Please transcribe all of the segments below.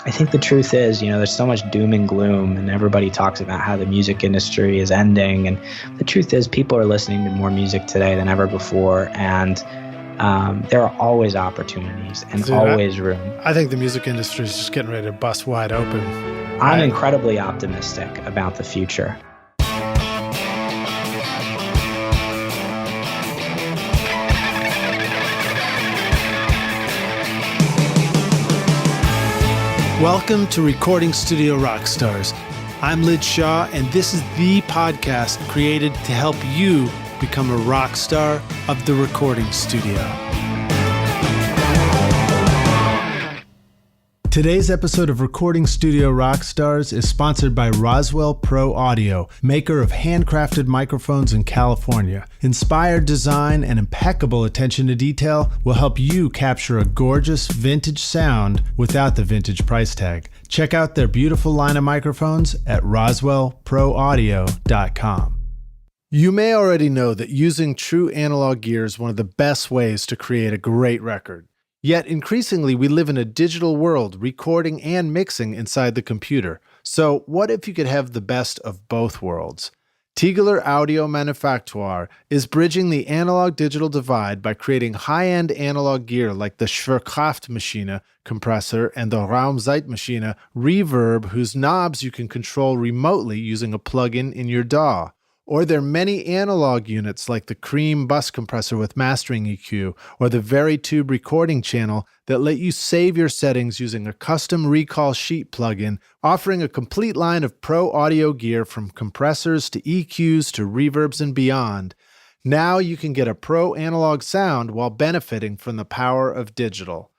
I think the truth is, there's so much doom and gloom, and everybody talks about how the music industry is ending. And the truth is, people are listening to more music today than ever before. And there are always opportunities and always room. I think the music industry is just getting ready to bust wide open. I'm incredibly optimistic about the future. Welcome to Recording Studio Rockstars. I'm Lij Shaw, and this is the podcast created to help you become a rock star of the recording studio. Today's episode of Recording Studio Rockstars is sponsored by Roswell Pro Audio, maker of handcrafted microphones in California. Inspired design and impeccable attention to detail will help you capture a gorgeous vintage sound without the vintage price tag. Check out their beautiful line of microphones at roswellproaudio.com. You may already know that using true analog gear is one of the best ways to create a great record. Yet increasingly, we live in a digital world, recording and mixing inside the computer. So what if you could have the best of both worlds? Tegeler Audio Manufaktur is bridging the analog-digital divide by creating high-end analog gear like the Schwerkraftmaschine compressor and the Raumzeitmaschine reverb, whose knobs you can control remotely using a plug-in in your DAW. Or their many analog units like the Cream bus compressor with mastering EQ, or the Veritube recording channel that let you save your settings using a custom recall sheet plugin, offering a complete line of pro audio gear from compressors to EQs to reverbs and beyond. Now you can get a pro analog sound while benefiting from the power of digital.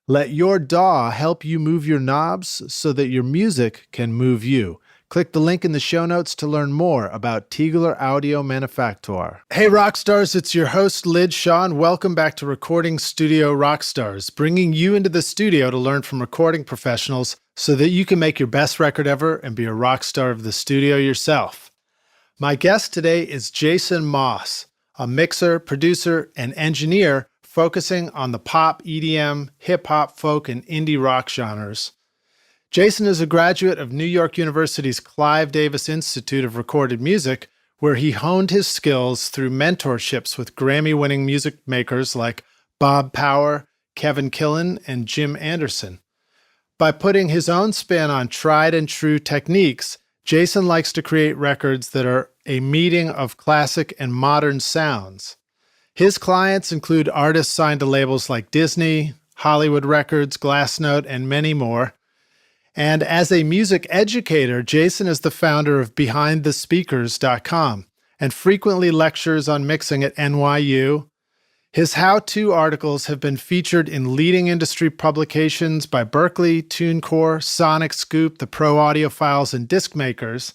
Let your DAW help you move your knobs so that your music can move you. Click the link in the show notes to learn more about Tegeler Audio Manufaktur. Hey Rockstars, it's your host Lij Shaw, and welcome back to Recording Studio Rockstars, bringing you into the studio to learn from recording professionals so that you can make your best record ever and be a rock star of the studio yourself. My guest today is Jason Moss, a mixer, producer, and engineer focusing on the pop, EDM, hip-hop, folk, and indie rock genres. Jason is a graduate of New York University's Clive Davis Institute of Recorded Music, where he honed his skills through mentorships with Grammy-winning music makers like Bob Power, Kevin Killen, and Jim Anderson. By putting his own spin on tried and true techniques, Jason likes to create records that are a meeting of classic and modern sounds. His clients include artists signed to labels like Disney, Hollywood Records, Glassnote, and many more. And as a music educator, Jason is the founder of BehindTheSpeakers.com and frequently lectures on mixing at NYU. His how-to articles have been featured in leading industry publications by Berklee, TuneCore, SonicScoop, the Pro Audiophiles, and Disc Makers.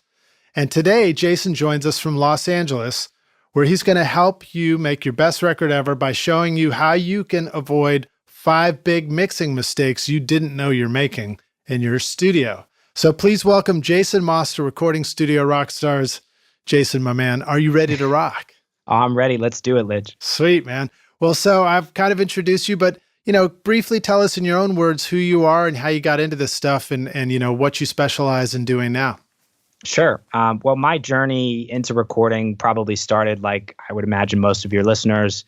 And today, Jason joins us from Los Angeles, where he's going to help you make your best record ever by showing you how you can avoid 5 big mixing mistakes you didn't know you're making in your studio. So please welcome Jason Moss to Recording Studio Rockstars. Jason, my man, are you ready to rock? I'm ready. Let's do it, Lij. Sweet, man. Well, so I've kind of introduced you, but, briefly tell us in your own words who you are and how you got into this stuff and what you specialize in doing now. Sure. Well, my journey into recording probably started, like I would imagine most of your listeners,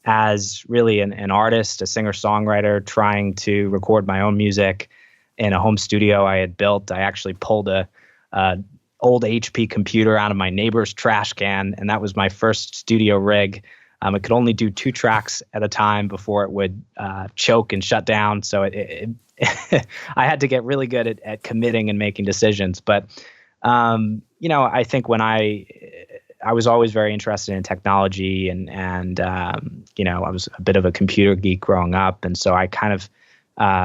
as really an artist, a singer-songwriter trying to record my own music in a home studio I had built. I actually pulled a old HP computer out of my neighbor's trash can, and that was my first studio rig. It could only do 2 tracks at a time before it would choke and shut down. So I had to get really good at committing and making decisions. But I think when I was always very interested in technology, and I was a bit of a computer geek growing up, and so I kind of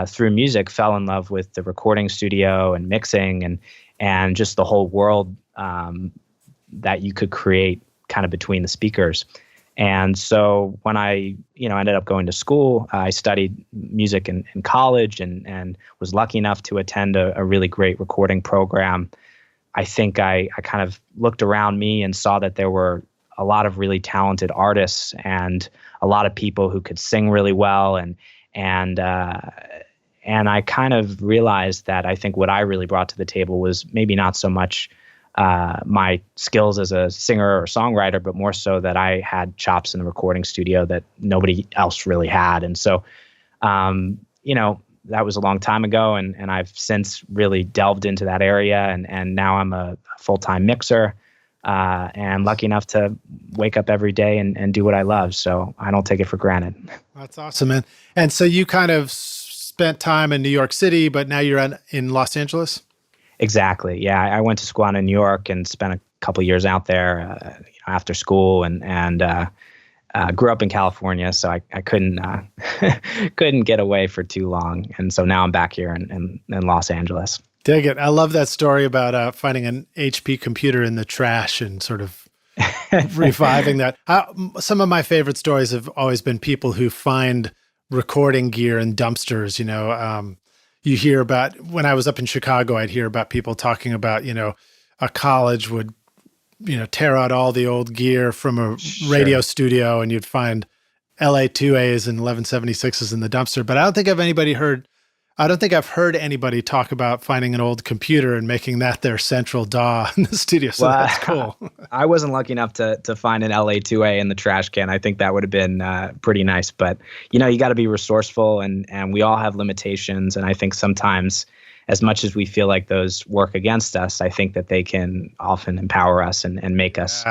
through music, fell in love with the recording studio and mixing and just the whole world that you could create kind of between the speakers. And so when I, ended up going to school, I studied music in college and was lucky enough to attend a really great recording program. I think I kind of looked around me and saw that there were a lot of really talented artists and a lot of people who could sing really well and And I kind of realized that I think what I really brought to the table was maybe not so much my skills as a singer or songwriter, but more so that I had chops in the recording studio that nobody else really had. And so, that was a long time ago, and I've since really delved into that area, and now I'm a full-time mixer, and lucky enough to wake up every day and do what I love. So I don't take it for granted. That's awesome, man. And so you kind of spent time in New York City, but now you're in Los Angeles? Exactly. Yeah, I went to school out in New York and spent a couple of years out there after school, and grew up in California, so I couldn't couldn't get away for too long, and so now I'm back here in Los Angeles. Dig it. I love that story about finding an HP computer in the trash and sort of reviving that. Some of my favorite stories have always been people who find recording gear in dumpsters. You hear about, when I was up in Chicago, I'd hear about people talking about, a college would tear out all the old gear from a radio studio, and you'd find LA2As and 1176s in the dumpster. But I don't think I've heard anybody talk about finding an old computer and making that their central DAW in the studio. So that's cool. I wasn't lucky enough to find an LA2A in the trash can. I think that would have been pretty nice. But, you got to be resourceful, and we all have limitations. And I think sometimes, as much as we feel like those work against us, I think that they can often empower us and make us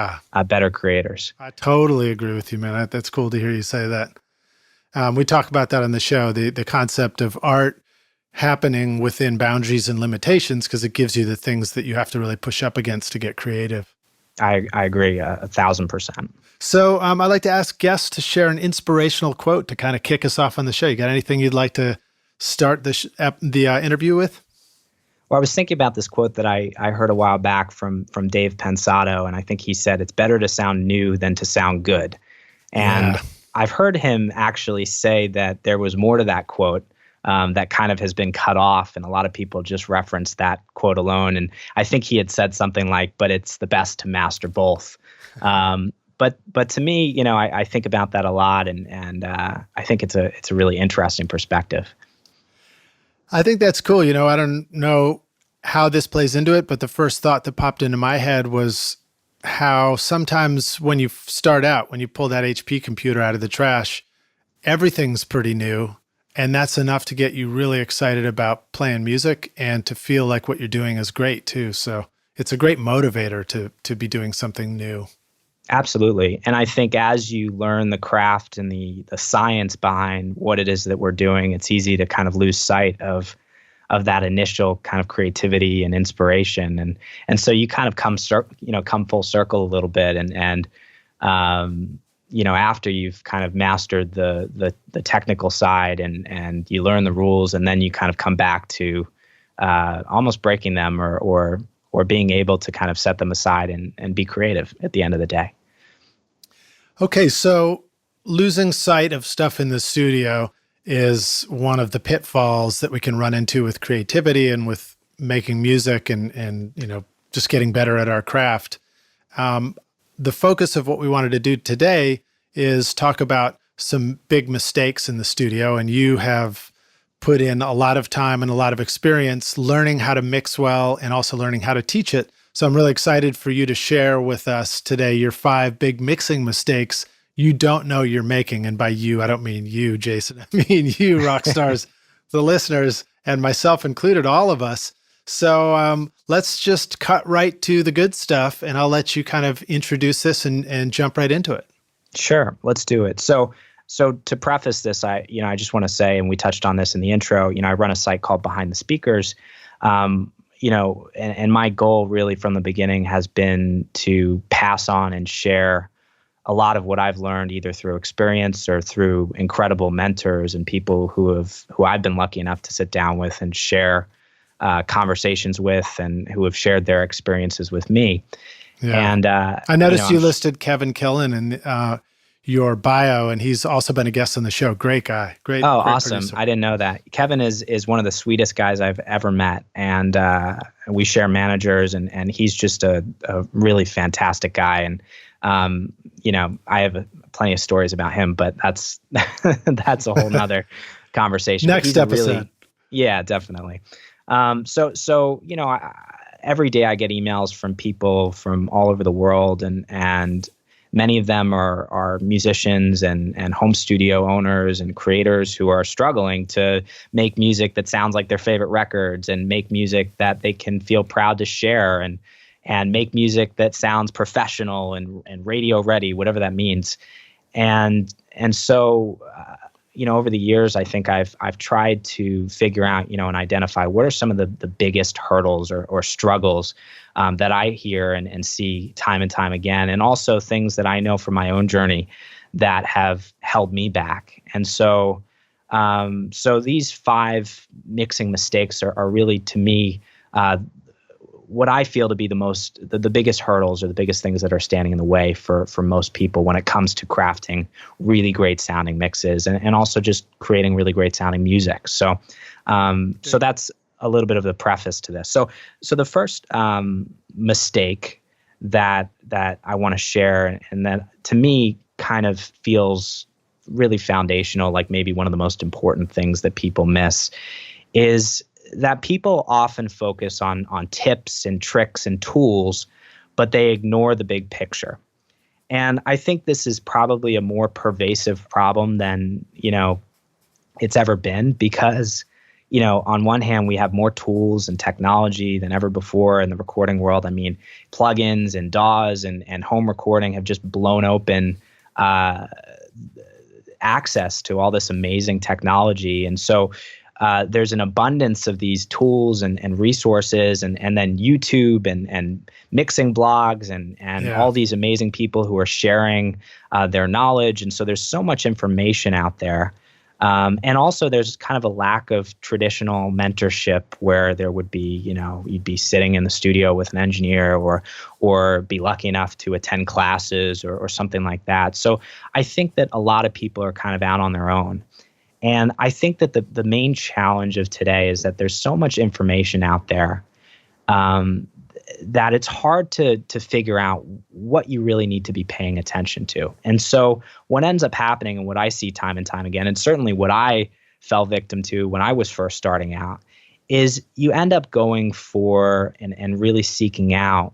better creators. I totally agree with you, man. That's cool to hear you say that. We talk about that on the show, the concept of art happening within boundaries and limitations, because it gives you the things that you have to really push up against to get creative. I agree 1,000%. So I'd like to ask guests to share an inspirational quote to kind of kick us off on the show. You got anything you'd like to start the interview with? Well, I was thinking about this quote that I heard a while back from Dave Pensato, and I think he said, "It's better to sound new than to sound good." And I've heard him actually say that there was more to that quote that kind of has been cut off, and a lot of people just reference that quote alone. And I think he had said something like, "But it's the best to master both." But to me, I think about that a lot, and I think it's a really interesting perspective. I think that's cool. I don't know how this plays into it, but the first thought that popped into my head was how sometimes when you start out, when you pull that HP computer out of the trash, everything's pretty new. And that's enough to get you really excited about playing music and to feel like what you're doing is great too. So it's a great motivator to be doing something new. Absolutely. And I think as you learn the craft and the science behind what it is that we're doing, it's easy to kind of lose sight of that initial kind of creativity and inspiration. And so you kind of come full circle a little bit. And after you've kind of mastered the technical side and you learn the rules, and then you kind of come back to almost breaking them or being able to kind of set them aside and be creative at the end of the day. Okay, so losing sight of stuff in the studio is one of the pitfalls that we can run into with creativity and with making music and just getting better at our craft. The focus of what we wanted to do today is talk about some big mistakes in the studio, and you have put in a lot of time and a lot of experience learning how to mix well and also learning how to teach it. So I'm really excited for you to share with us today your 5 big mixing mistakes you don't know you're making. And by you, I don't mean you, Jason. I mean you, rock stars, the listeners, and myself included, all of us. So let's just cut right to the good stuff, and I'll let you kind of introduce this and jump right into it. Sure, let's do it. So to preface this, I just want to say, and we touched on this in the intro, I run a site called Behind the Speakers, and my goal really from the beginning has been to pass on and share a lot of what I've learned either through experience or through incredible mentors and people who I've been lucky enough to sit down with and share conversations with, and who have shared their experiences with me. Yeah. And I noticed you listed Kevin Killen in your bio, and he's also been a guest on the show. Great guy. Great. Oh, great awesome. Producer. I didn't know that. Kevin is one of the sweetest guys I've ever met. And we share managers, and he's just a really fantastic guy. And, I have plenty of stories about him, but that's a whole nother conversation. Next episode. Yeah, definitely. Every day I get emails from people from all over the world, and many of them are musicians and home studio owners and creators who are struggling to make music that sounds like their favorite records and make music that they can feel proud to share and make music that sounds professional and radio ready, whatever that means. And so over the years, I think I've tried to figure out, and identify what are some of the biggest hurdles or struggles that I hear and see time and time again, and also things that I know from my own journey that have held me back. And so these 5 mixing mistakes are really, to me, what I feel to be the biggest hurdles or the biggest things that are standing in the way for most people when it comes to crafting really great sounding mixes and also just creating really great sounding music. So that's a little bit of the preface to this. So the first mistake that I want to share, and that to me kind of feels really foundational, like maybe one of the most important things that people miss, is that people often focus on tips and tricks and tools, but they ignore the big picture. And I think this is probably a more pervasive problem than, it's ever been, because, on one hand, we have more tools and technology than ever before in the recording world. I mean, plugins and DAWs and home recording have just blown open access to all this amazing technology. And so there's an abundance of these tools and resources, and then YouTube and mixing blogs and all these amazing people who are sharing their knowledge. And so there's so much information out there. And also there's kind of a lack of traditional mentorship where there would be, you'd be sitting in the studio with an engineer or be lucky enough to attend classes or something like that. So I think that a lot of people are kind of out on their own. And I think that the main challenge of today is that there's so much information out there that it's hard to figure out what you really need to be paying attention to. And so what ends up happening, and what I see time and time again, and certainly what I fell victim to when I was first starting out, is you end up going for and really seeking out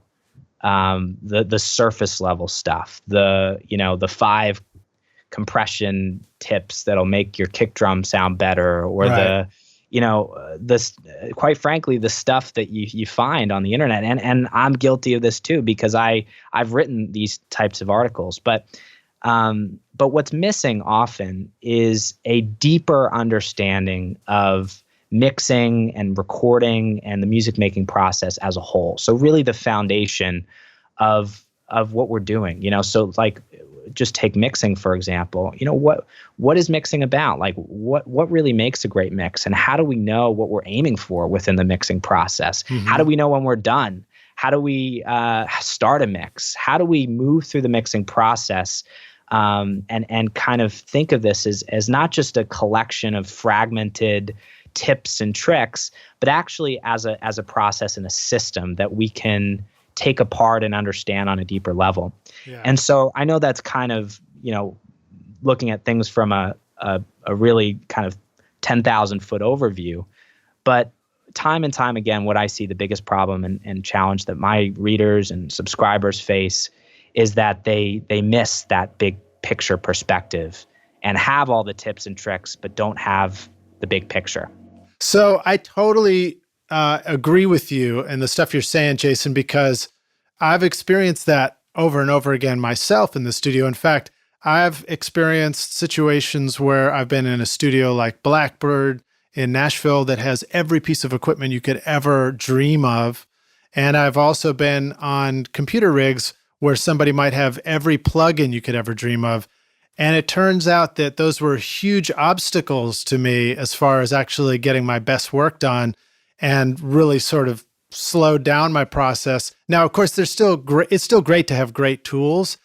the surface level stuff, the 5 compression tips that'll make your kick drum sound better, or right. quite frankly, the stuff that you find on the internet. And I'm guilty of this too, because I've written these types of articles, but what's missing often is a deeper understanding of mixing and recording and the music making process as a whole. So really the foundation of what we're doing, so like, just take mixing, for example. What is mixing about? Like what really makes a great mix, and how do we know what we're aiming for within the mixing process? Mm-hmm. How do we know when we're done? How do we start a mix? How do we move through the mixing process and kind of think of this as not just a collection of fragmented tips and tricks, but actually as a process and a system that we can take apart and understand on a deeper level. Yeah. And so I know that's kind of, looking at things from a really kind of 10,000 foot overview, but time and time again, what I see the biggest problem and challenge that my readers and subscribers face is that they miss that big picture perspective and have all the tips and tricks, but don't have the big picture. So I totally agree with you and the stuff you're saying, Jason, because I've experienced that over and over again myself in the studio. In fact, I've experienced situations where I've been in a studio like Blackbird in Nashville that has every piece of equipment you could ever dream of. And I've also been on computer rigs where somebody might have every plugin you could ever dream of. And it turns out that those were huge obstacles to me as far as actually getting my best work done, and really sort of slowed down my process. Now, of course, it's still great to have great tools,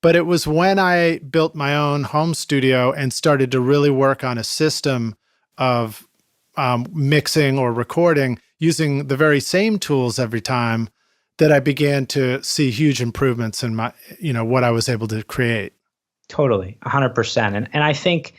but it was when I built my own home studio and started to really work on a system of mixing or recording using the very same tools every time that I began to see huge improvements in my, what I was able to create. Totally, 100%. And I think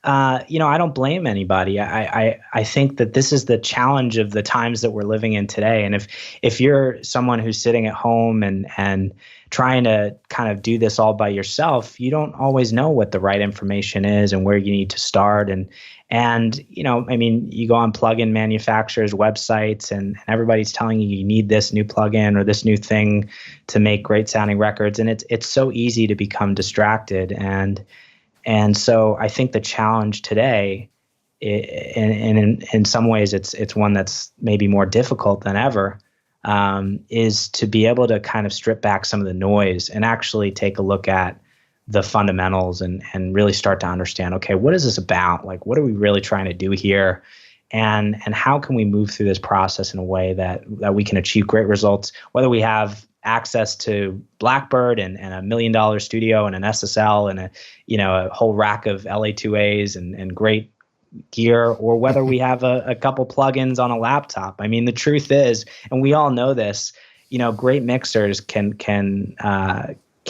I don't blame anybody. I think that this is the challenge of the times that we're living in today. And if you're someone who's sitting at home and trying to kind of do this all by yourself, you don't always know what the right information is and where you need to start. And you go on plugin manufacturers' websites and everybody's telling you need this new plugin or this new thing to make great sounding records. And it's so easy to become distracted. And so I think the challenge today, and in some ways it's one that's maybe more difficult than ever, is to be able to kind of strip back some of the noise and actually take a look at the fundamentals and really start to understand, okay, what is this about? Like, what are we really trying to do here? And how can we move through this process in a way that we can achieve great results, whether we have access to Blackbird and $1 million studio and an SSL and a whole rack of LA2As and great gear, or whether we have a couple plugins on a laptop. I mean, the truth is, and we all know this, great mixers can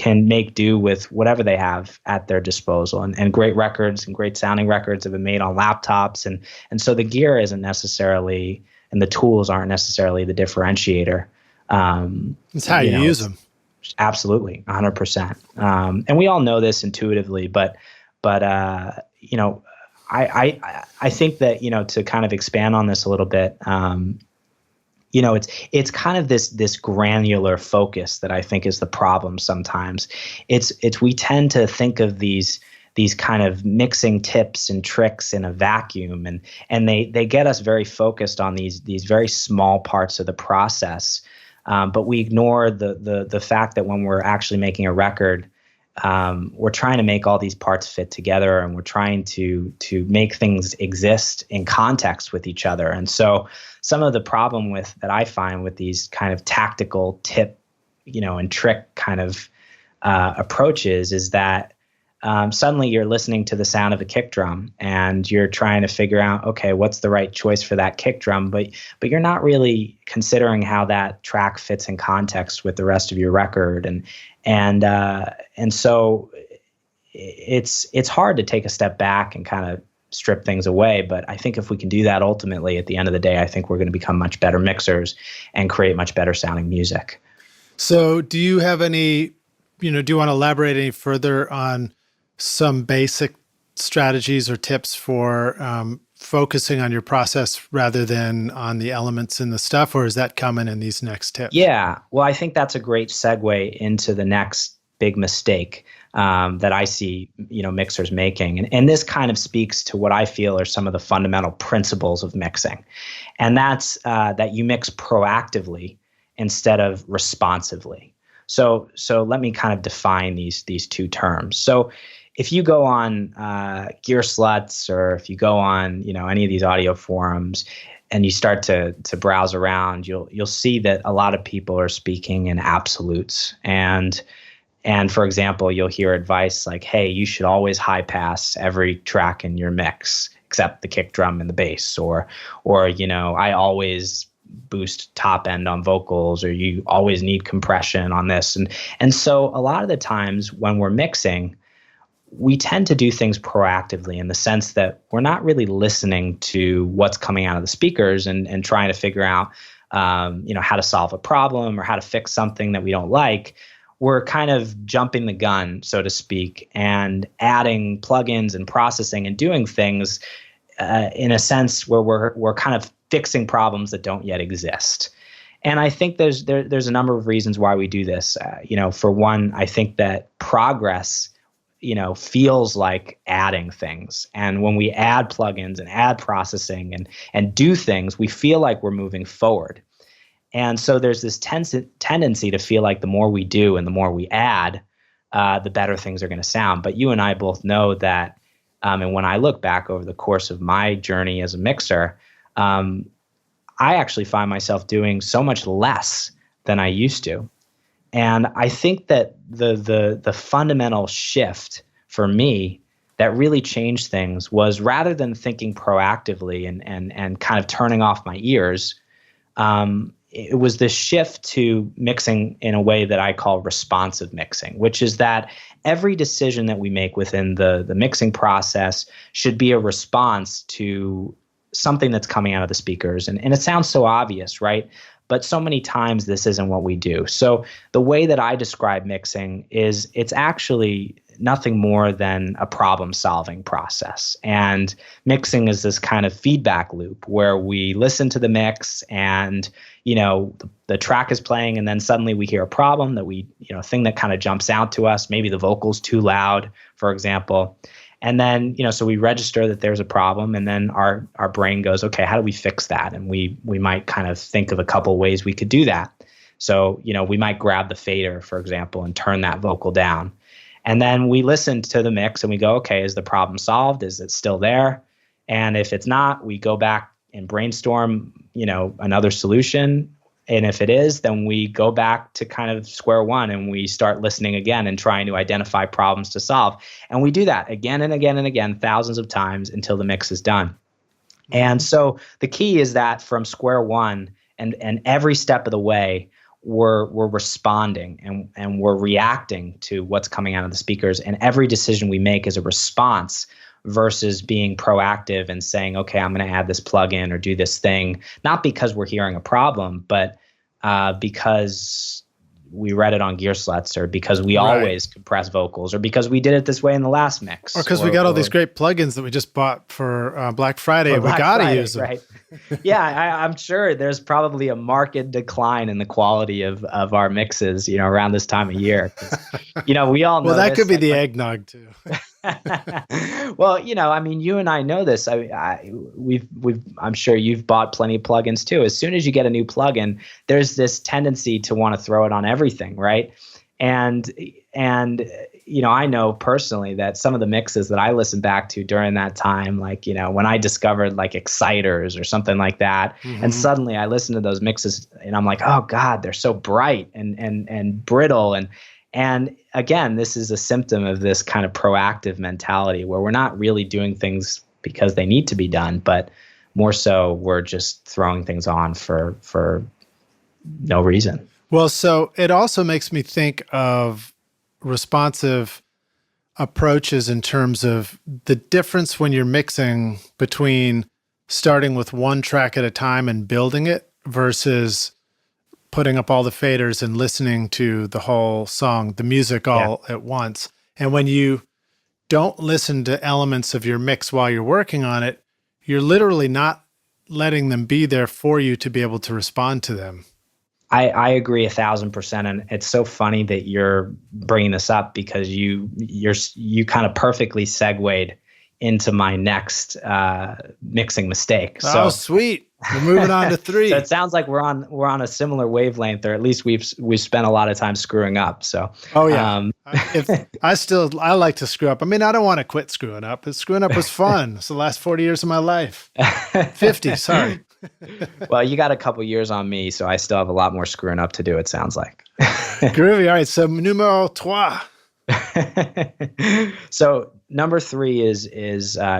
make do with whatever they have at their disposal, and great records and great sounding records have been made on laptops, and so the gear isn't necessarily, and the tools aren't necessarily the differentiator. It's how you use them. Absolutely, 100%. And we all know this intuitively, but I think that, to kind of expand on this a little bit, it's kind of this granular focus that I think is the problem sometimes. It's we tend to think of these kind of mixing tips and tricks in a vacuum, and they get us very focused on these very small parts of the process. But we ignore the fact that when we're actually making a record, we're trying to make all these parts fit together, and we're trying to make things exist in context with each other. And so some of the problem that I find with these kind of tactical tip, and trick kind of approaches is that suddenly you're listening to the sound of a kick drum and you're trying to figure out, okay, what's the right choice for that kick drum? But you're not really considering how that track fits in context with the rest of your record. And so it's hard to take a step back and kind of strip things away. But I think if we can do that, ultimately, at the end of the day, I think we're going to become much better mixers and create much better sounding music. So do you have any, do you want to elaborate any further on some basic strategies or tips for focusing on your process rather than on the elements in the stuff, or is that coming in these next tips? Yeah, well, I think that's a great segue into the next big mistake that I see, mixers making. And this kind of speaks to what I feel are some of the fundamental principles of mixing. And that's that you mix proactively instead of responsively. So let me kind of define these two terms. So if you go on Gear Sluts, or if you go on any of these audio forums and you start to browse around, you'll see that a lot of people are speaking in absolutes. And for example, you'll hear advice like, hey, you should always high pass every track in your mix except the kick drum and the bass, or I always boost top end on vocals, or you always need compression on this. And so a lot of the times when we're mixing, we tend to do things proactively in the sense that we're not really listening to what's coming out of the speakers and trying to figure out, how to solve a problem or how to fix something that we don't like. We're kind of jumping the gun, so to speak, and adding plugins and processing and doing things in a sense where we're kind of fixing problems that don't yet exist. And I think there's a number of reasons why we do this. For one, I think that progress feels like adding things. And when we add plugins and add processing and do things, we feel like we're moving forward. And so there's this tendency to feel like the more we do and the more we add, the better things are going to sound. But you and I both know that, and when I look back over the course of my journey as a mixer, I actually find myself doing so much less than I used to. And I think that the fundamental shift for me that really changed things was, rather than thinking proactively and kind of turning off my ears, it was this shift to mixing in a way that I call responsive mixing, which is that every decision that we make within the mixing process should be a response to something that's coming out of the speakers. And it sounds so obvious, right? But so many times this isn't what we do. So the way that I describe mixing is it's actually nothing more than a problem-solving process. And mixing is this kind of feedback loop where we listen to the mix and, the track is playing and then suddenly we hear a problem that thing that kind of jumps out to us. Maybe the vocal's too loud, for example. And then, so we register that there's a problem and then our brain goes, okay, how do we fix that? And we might kind of think of a couple ways we could do that. So, we might grab the fader, for example, and turn that vocal down. And then we listen to the mix and we go, okay, is the problem solved? Is it still there? And if it's not, we go back and brainstorm, another solution. And if it is, then we go back to kind of square one and we start listening again and trying to identify problems to solve. And we do that again and again and again, thousands of times until the mix is done. And so the key is that from square one and every step of the way, we're responding and we're reacting to what's coming out of the speakers. And every decision we make is a response versus being proactive and saying, okay, I'm going to add this plugin or do this thing, not because we're hearing a problem, but because we read it on Gearslutz or because we always compress vocals or because we did it this way in the last mix. Or because we got all these great plugins that we just bought for Black Friday. We got to use them. Right. Yeah, I'm sure there's probably a marked decline in the quality of our mixes, around this time of year. We all know well, that this. Could be the eggnog too. Well, you and I know this. I'm sure you've bought plenty of plugins too. As soon as you get a new plugin, there's this tendency to want to throw it on everything, right? And I know personally that some of the mixes that I listened back to during that time, like, when I discovered like exciters or something like that, and suddenly I listened to those mixes and I'm like, oh God, they're so bright and brittle. And again, this is a symptom of this kind of proactive mentality where we're not really doing things because they need to be done, but more so we're just throwing things on for no reason. Well, so it also makes me think of responsive approaches in terms of the difference when you're mixing between starting with one track at a time and building it versus putting up all the faders and listening to the whole song, the music all at once. And when you don't listen to elements of your mix while you're working on it, you're literally not letting them be there for you to be able to respond to them. I agree 1,000%, and it's so funny that you're bringing this up because you kind of perfectly segued into my next mixing mistake. Oh, sweet! We're moving on to 3. So it sounds like we're on a similar wavelength, or at least we've spent a lot of time screwing up. So oh yeah, I like to screw up. I mean, I don't want to quit screwing up. But screwing up was fun. It's the last 40 years of my life. 50, sorry. Well, you got a couple years on me, so I still have a lot more screwing up to do, it sounds like. Groovy. All right, so numéro 3. So number 3 is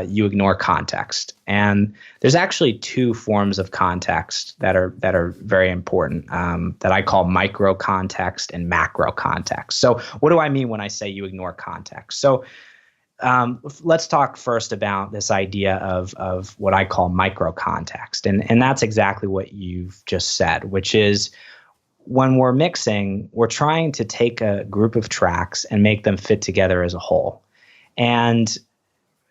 you ignore context. And there's actually 2 forms of context that are very important that I call micro context and macro context. So what do I mean when I say you ignore context? So let's talk first about this idea of what I call micro context. And that's exactly what you've just said, which is when we're mixing, we're trying to take a group of tracks and make them fit together as a whole. And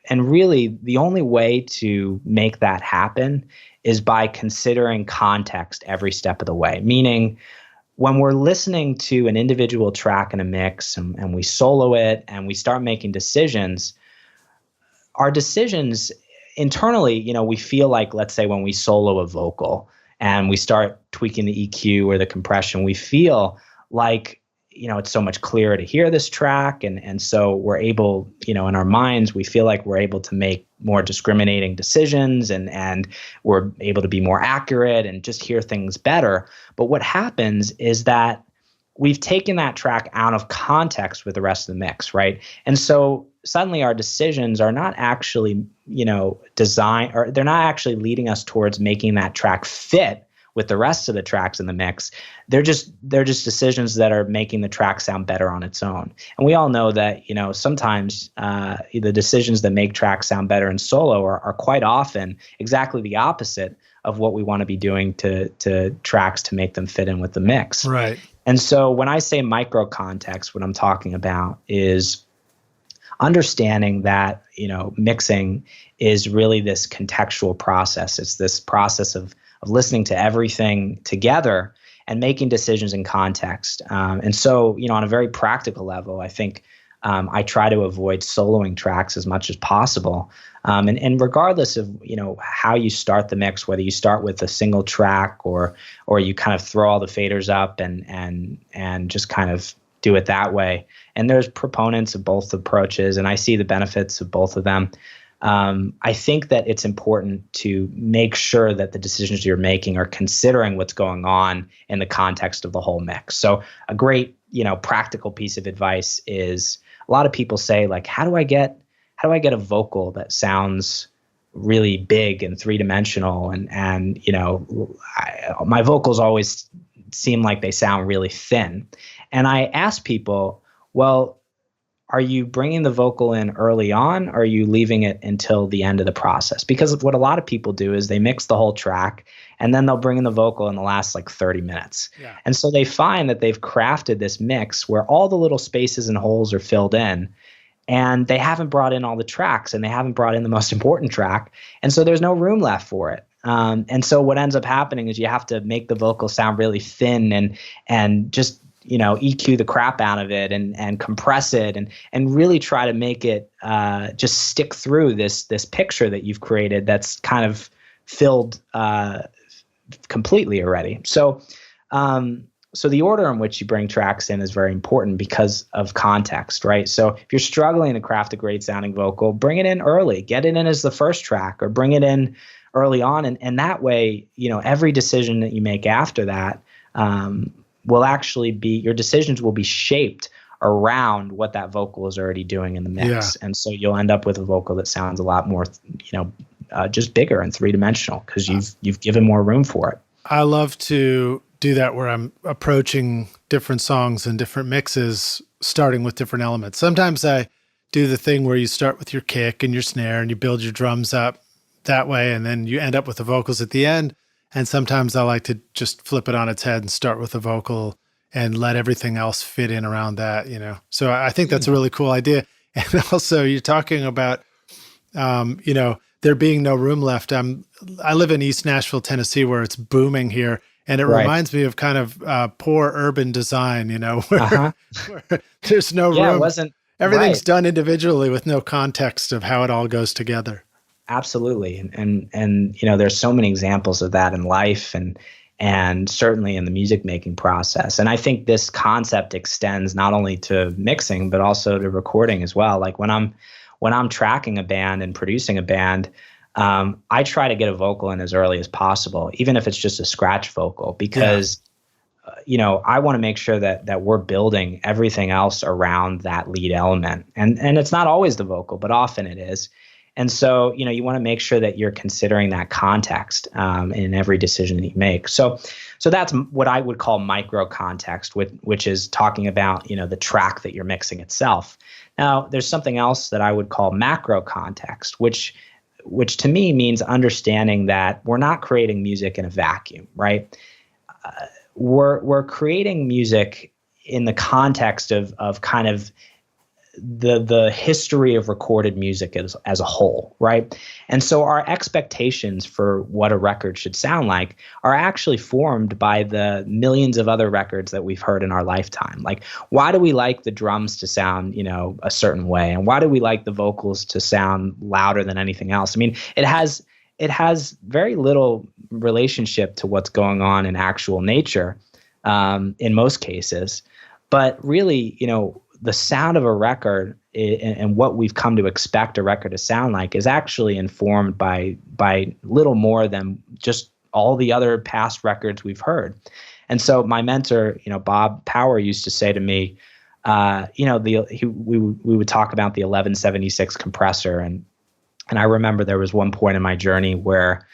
really, the only way to make that happen is by considering context every step of the way. Meaning, when we're listening to an individual track in a mix and we solo it and we start making decisions, our decisions internally, we feel like, let's say when we solo a vocal and we start tweaking the EQ or the compression, we feel like, it's so much clearer to hear this track. And so we're able, in our minds, we feel like we're able to make more discriminating decisions and we're able to be more accurate and just hear things better. But what happens is that we've taken that track out of context with the rest of the mix, right? And so suddenly our decisions are not actually, designed, or they're not actually leading us towards making that track fit with the rest of the tracks in the mix. They're just decisions that are making the track sound better on its own. And we all know that, sometimes the decisions that make tracks sound better in solo are quite often exactly the opposite of what we want to be doing to tracks to make them fit in with the mix. Right. And so when I say micro context, what I'm talking about is understanding that, mixing is really this contextual process. It's this process of listening to everything together and making decisions in context. And so, on a very practical level, I think I try to avoid soloing tracks as much as possible. And regardless of, how you start the mix, whether you start with a single track or you kind of throw all the faders up and just kind of do it that way. And there's proponents of both approaches, and I see the benefits of both of them. I think that it's important to make sure that the decisions you're making are considering what's going on in the context of the whole mix. So a great, practical piece of advice is, a lot of people say, like, how do I get a vocal that sounds really big and three-dimensional? And my vocals always seem like they sound really thin. And I ask people, well, are you bringing the vocal in early on, or are you leaving it until the end of the process? Because what a lot of people do is they mix the whole track and then they'll bring in the vocal in the last like 30 minutes. Yeah. And so they find that they've crafted this mix where all the little spaces and holes are filled in, and they haven't brought in all the tracks, and they haven't brought in the most important track. And so there's no room left for it. And so what ends up happening is you have to make the vocal sound really thin and just, EQ the crap out of it and compress it and really try to make it just stick through this picture that you've created that's kind of filled completely already. So so the order in which you bring tracks in is very important because of context, right? So if you're struggling to craft a great sounding vocal, bring it in early, get it in as the first track, or bring it in early on. And that way, every decision that you make after that will actually be, your decisions will be shaped around what that vocal is already doing in the mix. Yeah. And so you'll end up with a vocal that sounds a lot more, just bigger and three-dimensional because you've given more room for it. I love to do that where I'm approaching different songs and different mixes, starting with different elements. Sometimes I do the thing where you start with your kick and your snare and you build your drums up that way, and then you end up with the vocals at the end. And sometimes I like to just flip it on its head and start with the vocal and let everything else fit in around that, So I think that's a really cool idea. And also you're talking about, there being no room left. I live in East Nashville, Tennessee, where it's booming here. And it reminds me of kind of poor urban design, where there's no room. Everything's done individually with no context of how it all goes together. Absolutely. And there's so many examples of that in life and certainly in the music making process. And I think this concept extends not only to mixing, but also to recording as well. Like when I'm tracking a band and producing a band, I try to get a vocal in as early as possible, even if it's just a scratch vocal, because I want to make sure that we're building everything else around that lead element. And it's not always the vocal, but often it is. And so, you want to make sure that you're considering that context in every decision that you make. So that's what I would call micro context, which is talking about, the track that you're mixing itself. Now, there's something else that I would call macro context, which to me means understanding that we're not creating music in a vacuum, right? We're creating music in the context of kind of the history of recorded music as a whole, right? And so our expectations for what a record should sound like are actually formed by the millions of other records that we've heard in our lifetime. Like, why do we like the drums to sound, a certain way? And why do we like the vocals to sound louder than anything else? I mean, it has very little relationship to what's going on in actual nature in most cases. But really, the sound of a record and what we've come to expect a record to sound like is actually informed by little more than just all the other past records we've heard. And so my mentor, Bob Power, used to say to me, we would talk about the 1176 compressor, and I remember there was one point in my journey where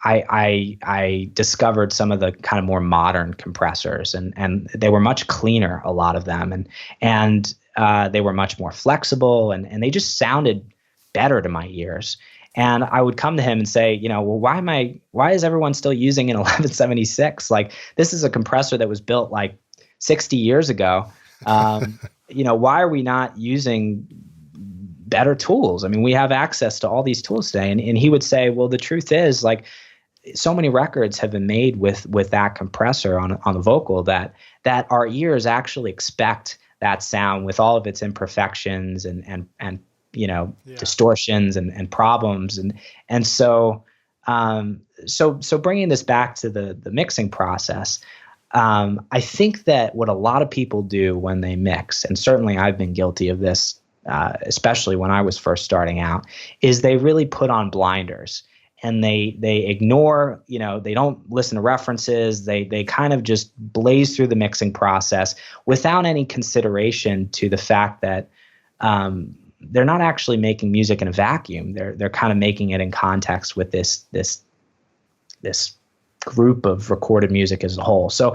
I discovered some of the kind of more modern compressors, and they were much cleaner, a lot of them, and they were much more flexible, and they just sounded better to my ears. And I would come to him and say, well, why is everyone still using an 1176? Like, this is a compressor that was built like 60 years ago. Why are we not using better tools? I mean, we have access to all these tools today. And he would say, well, the truth is, like, so many records have been made with that compressor on the vocal that our ears actually expect that sound with all of its imperfections and distortions and problems. And so bringing this back to the mixing process, I think that what a lot of people do when they mix, and certainly I've been guilty of this, especially when I was first starting out, is they really put on blinders. And they ignore, they don't listen to references. They kind of just blaze through the mixing process without any consideration to the fact that they're not actually making music in a vacuum. They're kind of making it in context with this group of recorded music as a whole. So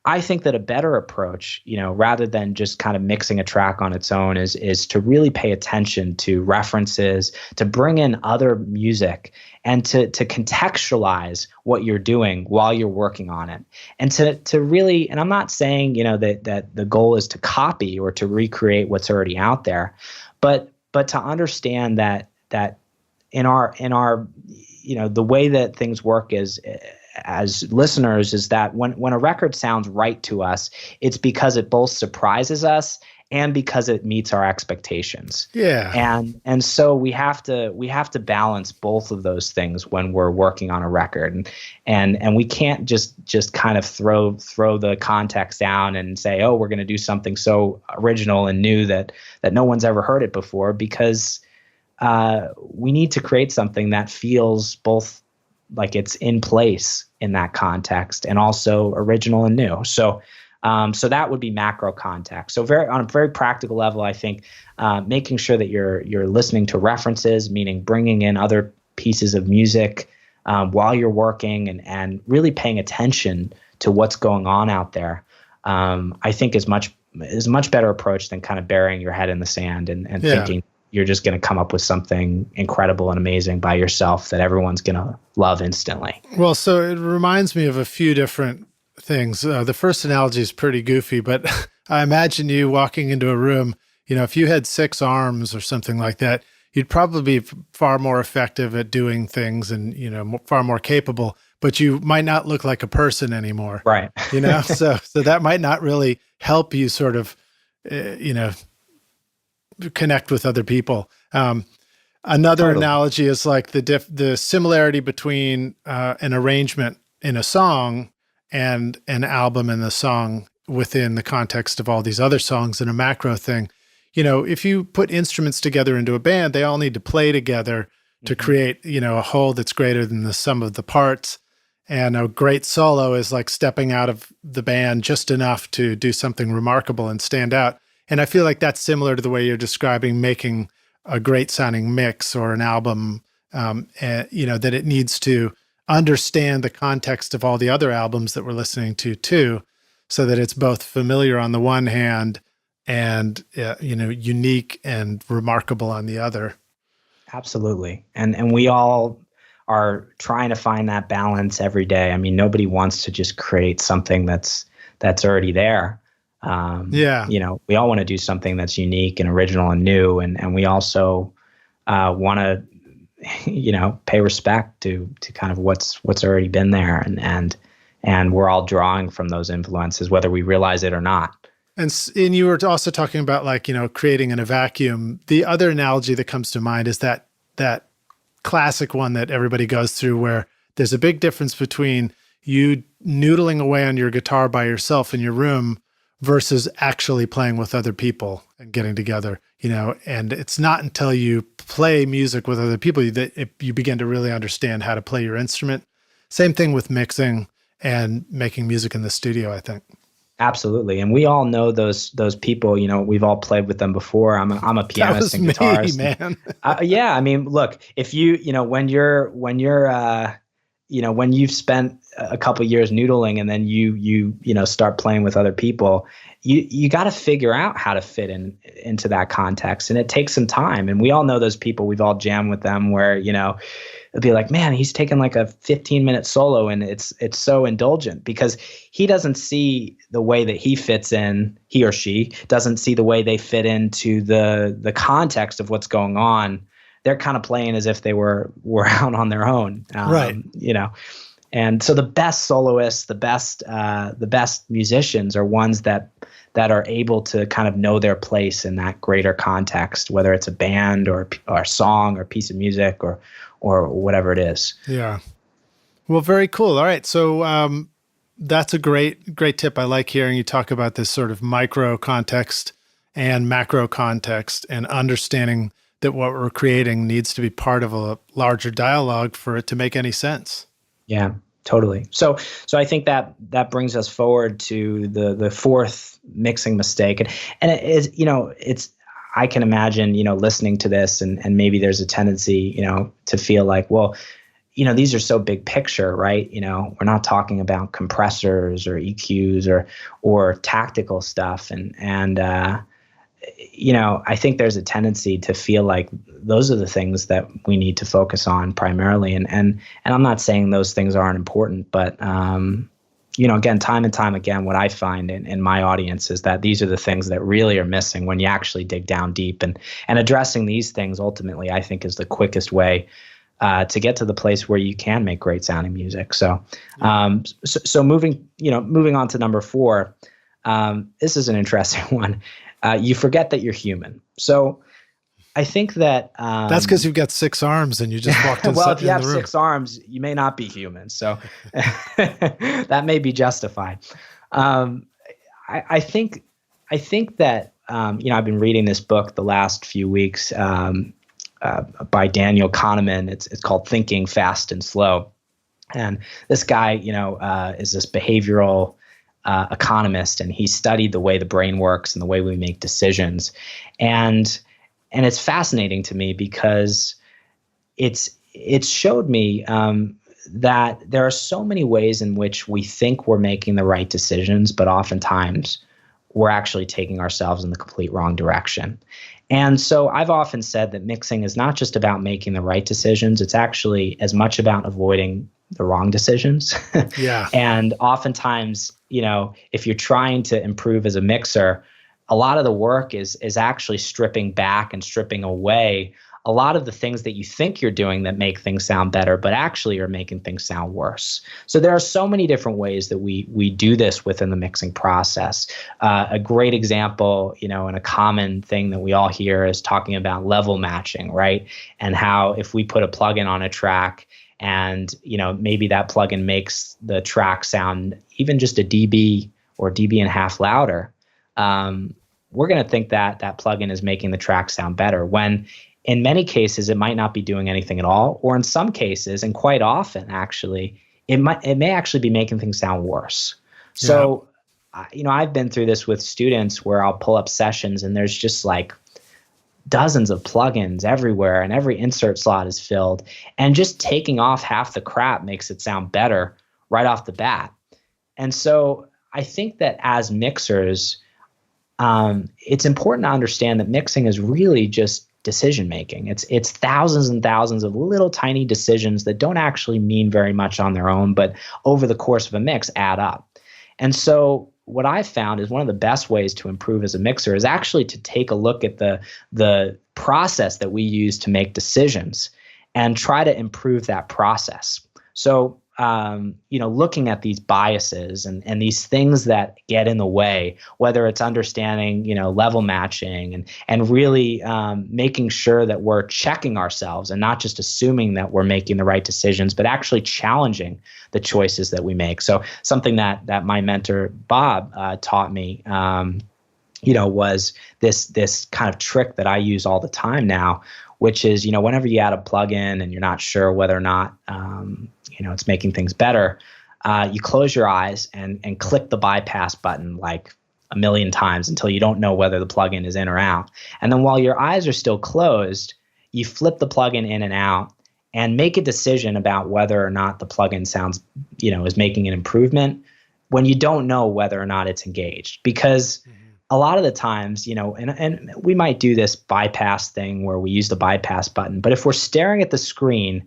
I think that a better approach, rather than just kind of mixing a track on its own, is to really pay attention to references, to bring in other music, and to contextualize what you're doing while you're working on it. And to really, and I'm not saying, that the goal is to copy or to recreate what's already out there, but to understand that in our the way that things work is, as listeners, is that when a record sounds right to us, it's because it both surprises us and because it meets our expectations. Yeah. And so we have to balance both of those things when we're working on a record. And we can't just kind of throw the context down and say, oh, we're going to do something so original and new that no one's ever heard it before, because we need to create something that feels both like it's in place in that context and also original and new. So that would be macro context. So on a very practical level, I think making sure that you're listening to references, meaning bringing in other pieces of music while you're working and really paying attention to what's going on out there, I think is a much better approach than kind of burying your head in the sand and thinking you're just going to come up with something incredible and amazing by yourself that everyone's going to love instantly. Well, so it reminds me of a few different things. The first analogy is pretty goofy, but I imagine you walking into a room, if you had 6 arms or something like that, you'd probably be far more effective at doing things and, far more capable, but you might not look like a person anymore. Right. So that might not really help you sort of, connect with other people. Another analogy is like the similarity between an arrangement in a song and an album and the song within the context of all these other songs in a macro thing. If you put instruments together into a band, they all need to play together to create, a whole that's greater than the sum of the parts. And a great solo is like stepping out of the band just enough to do something remarkable and stand out. And I feel like that's similar to the way you're describing making a great sounding mix or an album, that it needs to understand the context of all the other albums that we're listening to too, so that it's both familiar on the one hand and, unique and remarkable on the other. Absolutely. And we all are trying to find that balance every day. I mean, nobody wants to just create something that's already there. We all want to do something that's unique and original and new. And we also want to, pay respect to kind of what's already been there. And we're all drawing from those influences, whether we realize it or not. And you were also talking about creating in a vacuum. The other analogy that comes to mind is that classic one that everybody goes through, where there's a big difference between you noodling away on your guitar by yourself in your room versus actually playing with other people and getting together, and it's not until you play music with other people that you begin to really understand how to play your instrument. Same thing with mixing and making music in the studio, I think. Absolutely. And we all know those people, we've all played with them before. I'm a pianist and guitarist. Man. Yeah. I mean, look, if when you're when you've spent a couple years noodling and then you start playing with other people, you got to figure out how to fit into that context, and it takes some time. And we all know those people. We've all jammed with them where it'll be like, man, he's taking like a 15-minute solo, and it's so indulgent because he doesn't see the way that he fits in. He or she doesn't see the way they fit into the context of what's going on. They're kind of playing as if they were out on their own, right? And so the best soloists, the best musicians are ones that are able to kind of know their place in that greater context, whether it's a band or a song or a piece of music or whatever it is. Yeah. Well, very cool. All right. So that's a great tip. I like hearing you talk about this sort of micro context and macro context, and understanding that what we're creating needs to be part of a larger dialogue for it to make any sense. Yeah, totally. So I think that brings us forward to the fourth mixing mistake. And it is, it's, I can imagine, listening to this and maybe there's a tendency, to feel like, well, these are so big picture, right? We're not talking about compressors or EQs or tactical stuff. And I think there's a tendency to feel like those are the things that we need to focus on primarily. And I'm not saying those things aren't important, but, again, time and time again, what I find in my audience is that these are the things that really are missing when you actually dig down deep, and addressing these things ultimately, I think, is the quickest way to get to the place where you can make great sounding music. So moving on to number 4, this is an interesting one. You forget that you're human. So I think that that's because you've got 6 arms and you just walked in. Well, if you have 6 arms, you may not be human. So that may be justified. I think that I've been reading this book the last few weeks by Daniel Kahneman. It's called Thinking Fast and Slow, and this guy is this behavioral economist, and he studied the way the brain works and the way we make decisions. And it's fascinating to me because it's showed me that there are so many ways in which we think we're making the right decisions, but oftentimes we're actually taking ourselves in the complete wrong direction. And so I've often said that mixing is not just about making the right decisions, it's actually as much about avoiding the wrong decisions. Yeah. And oftentimes, if you're trying to improve as a mixer, a lot of the work is actually stripping back and stripping away a lot of the things that you think you're doing that make things sound better, but actually are making things sound worse. So there are so many different ways that we do this within the mixing process. A great example, and a common thing that we all hear is talking about level matching, right? And how if we put a plugin on a track and, maybe that plugin makes the track sound even just a dB or dB and a half louder, we're going to think that that plugin is making the track sound better, when in many cases it might not be doing anything at all, or in some cases, and quite often actually, it may actually be making things sound worse. Yeah. So, I've been through this with students where I'll pull up sessions and there's just like dozens of plugins everywhere and every insert slot is filled, and just taking off half the crap makes it sound better right off the bat. And so I think that as mixers, it's important to understand that mixing is really just decision making. It's thousands and thousands of little tiny decisions that don't actually mean very much on their own, but over the course of a mix add up. And so what I've found is one of the best ways to improve as a mixer is actually to take a look at the process that we use to make decisions and try to improve that process. So looking at these biases and these things that get in the way, whether it's understanding, level matching and really making sure that we're checking ourselves and not just assuming that we're making the right decisions, but actually challenging the choices that we make. So something that my mentor, Bob, taught me, was this kind of trick that I use all the time now, which is, whenever you add a plugin and you're not sure whether or not, it's making things better, you close your eyes and click the bypass button like a million times until you don't know whether the plugin is in or out. And then while your eyes are still closed, you flip the plugin in and out and make a decision about whether or not the plugin sounds, is making an improvement when you don't know whether or not it's engaged. Because a lot of the times, and we might do this bypass thing where we use the bypass button, but if we're staring at the screen,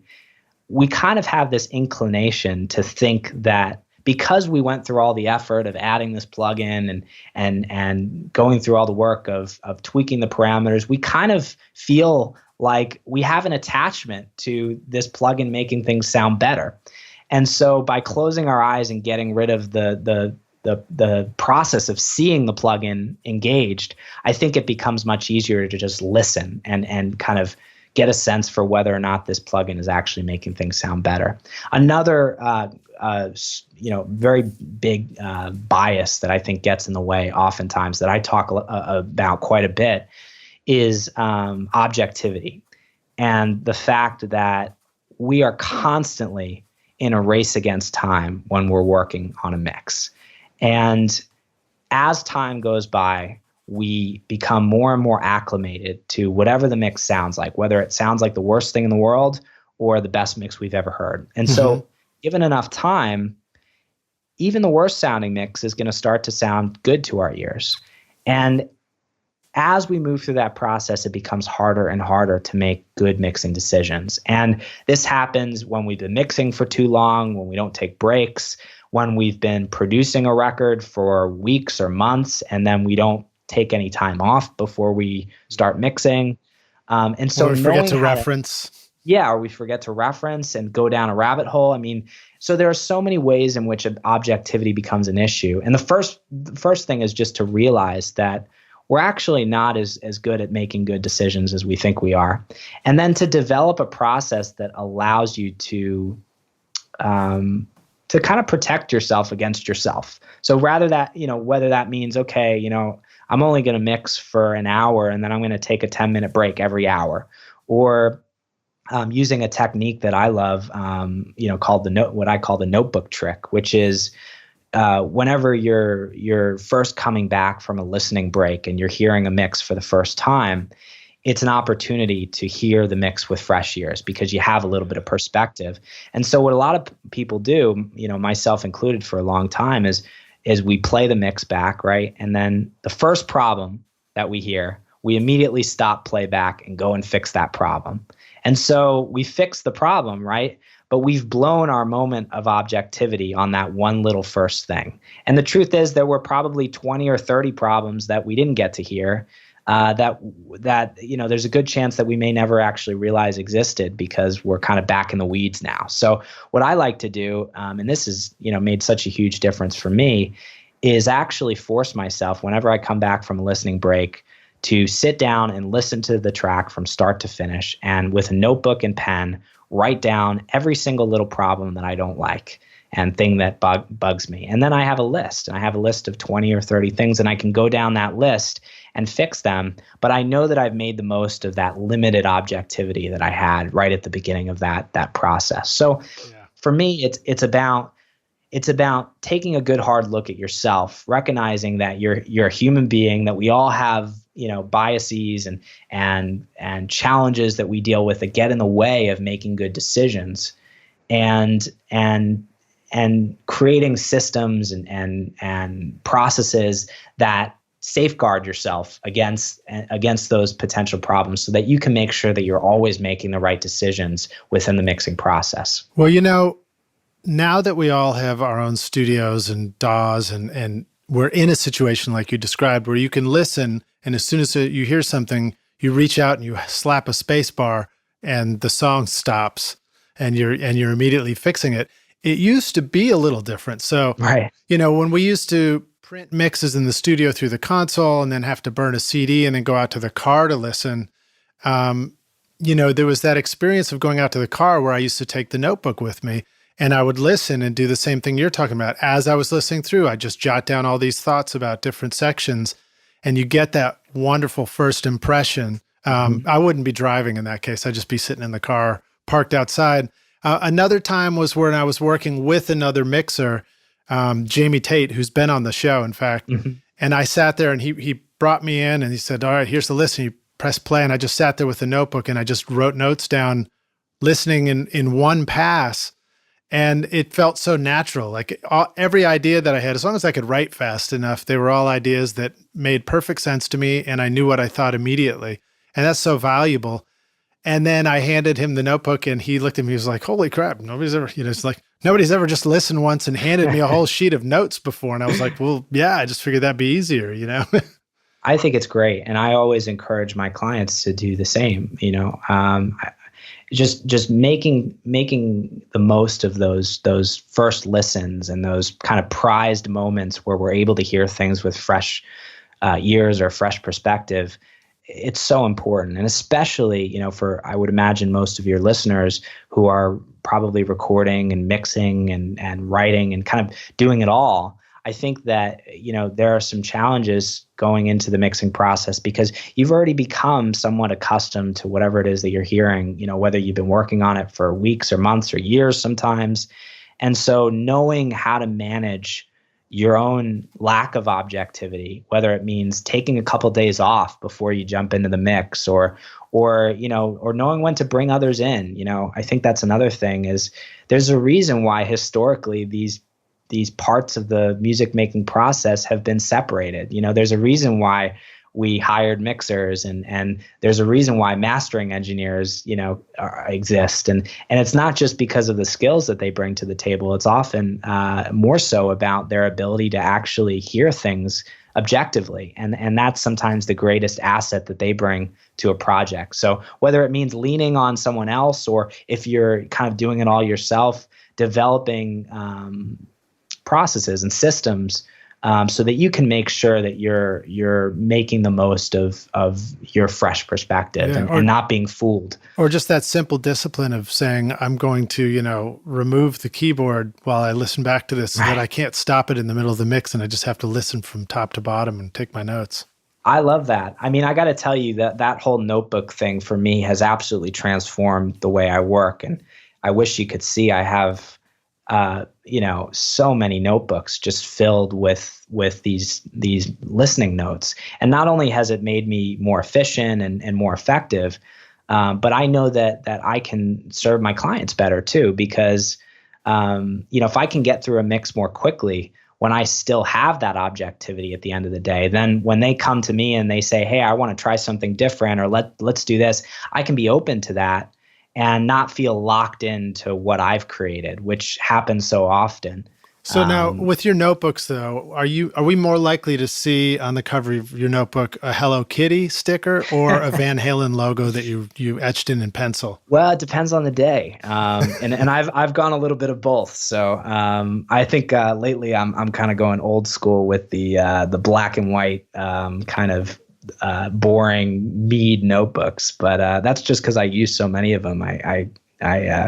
we kind of have this inclination to think that because we went through all the effort of adding this plugin and going through all the work of tweaking the parameters, we kind of feel like we have an attachment to this plugin making things sound better. And so by closing our eyes and getting rid of the process of seeing the plugin engaged, I think it becomes much easier to just listen and kind of get a sense for whether or not this plugin is actually making things sound better. Another very big bias that I think gets in the way oftentimes that I talk about quite a bit is objectivity, and the fact that we are constantly in a race against time when we're working on a mix. And as time goes by, we become more and more acclimated to whatever the mix sounds like, whether it sounds like the worst thing in the world or the best mix we've ever heard. And so given enough time, even the worst sounding mix is going to start to sound good to our ears. And as we move through that process, it becomes harder and harder to make good mixing decisions. And this happens when we've been mixing for too long, when we don't take breaks, when we've been producing a record for weeks or months, and then we don't take any time off before we start mixing. And so or we forget to reference. Or we forget to reference and go down a rabbit hole. I mean, so there are so many ways in which objectivity becomes an issue. And the first thing is just to realize that we're actually not as good at making good decisions as we think we are. And then to develop a process that allows you to kind of protect yourself against yourself. So rather that, whether that means, okay, I'm only going to mix for an hour and then I'm going to take a 10-minute break every hour, or using a technique that I love, called what I call the notebook trick, which is whenever you're first coming back from a listening break and you're hearing a mix for the first time, it's an opportunity to hear the mix with fresh ears because you have a little bit of perspective. And so what a lot of people do, myself included for a long time, is we play the mix back, right? And then the first problem that we hear, we immediately stop playback and go and fix that problem. And so we fix the problem, right? But we've blown our moment of objectivity on that one little first thing. And the truth is there were probably 20 or 30 problems that we didn't get to hear that there's a good chance that we may never actually realize existed because we're kind of back in the weeds now. So what I like to do, and this has made such a huge difference for me, is actually force myself whenever I come back from a listening break to sit down and listen to the track from start to finish, and with a notebook and pen, write down every single little problem that I don't like and thing that bugs me. And then I have a list, and I have a list of 20 or 30 things, and I can go down that list and fix them. But I know that I've made the most of that limited objectivity that I had right at the beginning of that process. So for me, it's about taking a good hard look at yourself, recognizing that you're a human being, that we all have biases and challenges that we deal with that get in the way of making good decisions, and creating systems and processes that safeguard yourself against those potential problems so that you can make sure that you're always making the right decisions within the mixing process. Well, now that we all have our own studios and DAWs and we're in a situation like you described where you can listen, and as soon as you hear something, you reach out and you slap a space bar and the song stops and you're immediately fixing it. It used to be a little different. So, right. When we used to print mixes in the studio through the console and then have to burn a CD and then go out to the car to listen, there was that experience of going out to the car where I used to take the notebook with me and I would listen and do the same thing you're talking about. As I was listening through, I just jot down all these thoughts about different sections, and you get that wonderful first impression. I wouldn't be driving in that case. I'd just be sitting in the car parked outside. Another time was when I was working with another mixer, Jamie Tate, who's been on the show, in fact. And I sat there and he brought me in and he said, all right, here's the list. And he pressed play. And I just sat there with a notebook and I just wrote notes down listening in one pass. And it felt so natural. Like every idea that I had, as long as I could write fast enough, they were all ideas that made perfect sense to me. And I knew what I thought immediately. And that's so valuable. And then I handed him the notebook and he looked at me, he was like, holy crap, nobody's ever, it's like, nobody's ever just listened once and handed me a whole sheet of notes before. And I was like, well, yeah, I just figured that'd be easier, I think it's great. And I always encourage my clients to do the same, just making the most of those first listens and those kind of prized moments where we're able to hear things with fresh ears or fresh perspective. It's so important. And especially, for, I would imagine, most of your listeners who are probably recording and mixing and writing and kind of doing it all. I think that, there are some challenges going into the mixing process because you've already become somewhat accustomed to whatever it is that you're hearing, whether you've been working on it for weeks or months or years sometimes. And so knowing how to manage your own lack of objectivity, whether it means taking a couple days off before you jump into the mix or knowing when to bring others in. I think that's another thing is there's a reason why historically these parts of the music making process have been separated. There's a reason why we hired mixers and there's a reason why mastering engineers, exist. And it's not just because of the skills that they bring to the table. It's often more so about their ability to actually hear things objectively. And that's sometimes the greatest asset that they bring to a project. So whether it means leaning on someone else or if you're kind of doing it all yourself, developing processes and systems so that you can make sure that you're making the most of your fresh perspective and not being fooled. Or just that simple discipline of saying, I'm going to, remove the keyboard while I listen back to this so that I can't stop it in the middle of the mix and I just have to listen from top to bottom and take my notes. I love that. I mean, I got to tell you that whole notebook thing for me has absolutely transformed the way I work. And I wish you could see I have so many notebooks just filled with these listening notes. And not only has it made me more efficient and more effective, but I know that I can serve my clients better too, because, if I can get through a mix more quickly, when I still have that objectivity at the end of the day, then when they come to me and they say, hey, I want to try something different, or let's do this, I can be open to that and not feel locked into what I've created, which happens so often. So now with your notebooks though, are we more likely to see on the cover of your notebook a Hello Kitty sticker or a Van Halen logo that you etched in pencil? Well, it depends on the day. And I've gone a little bit of both. So I think lately I'm kind of going old school with the black and white kind of boring Mead notebooks, but that's just because I use so many of them. I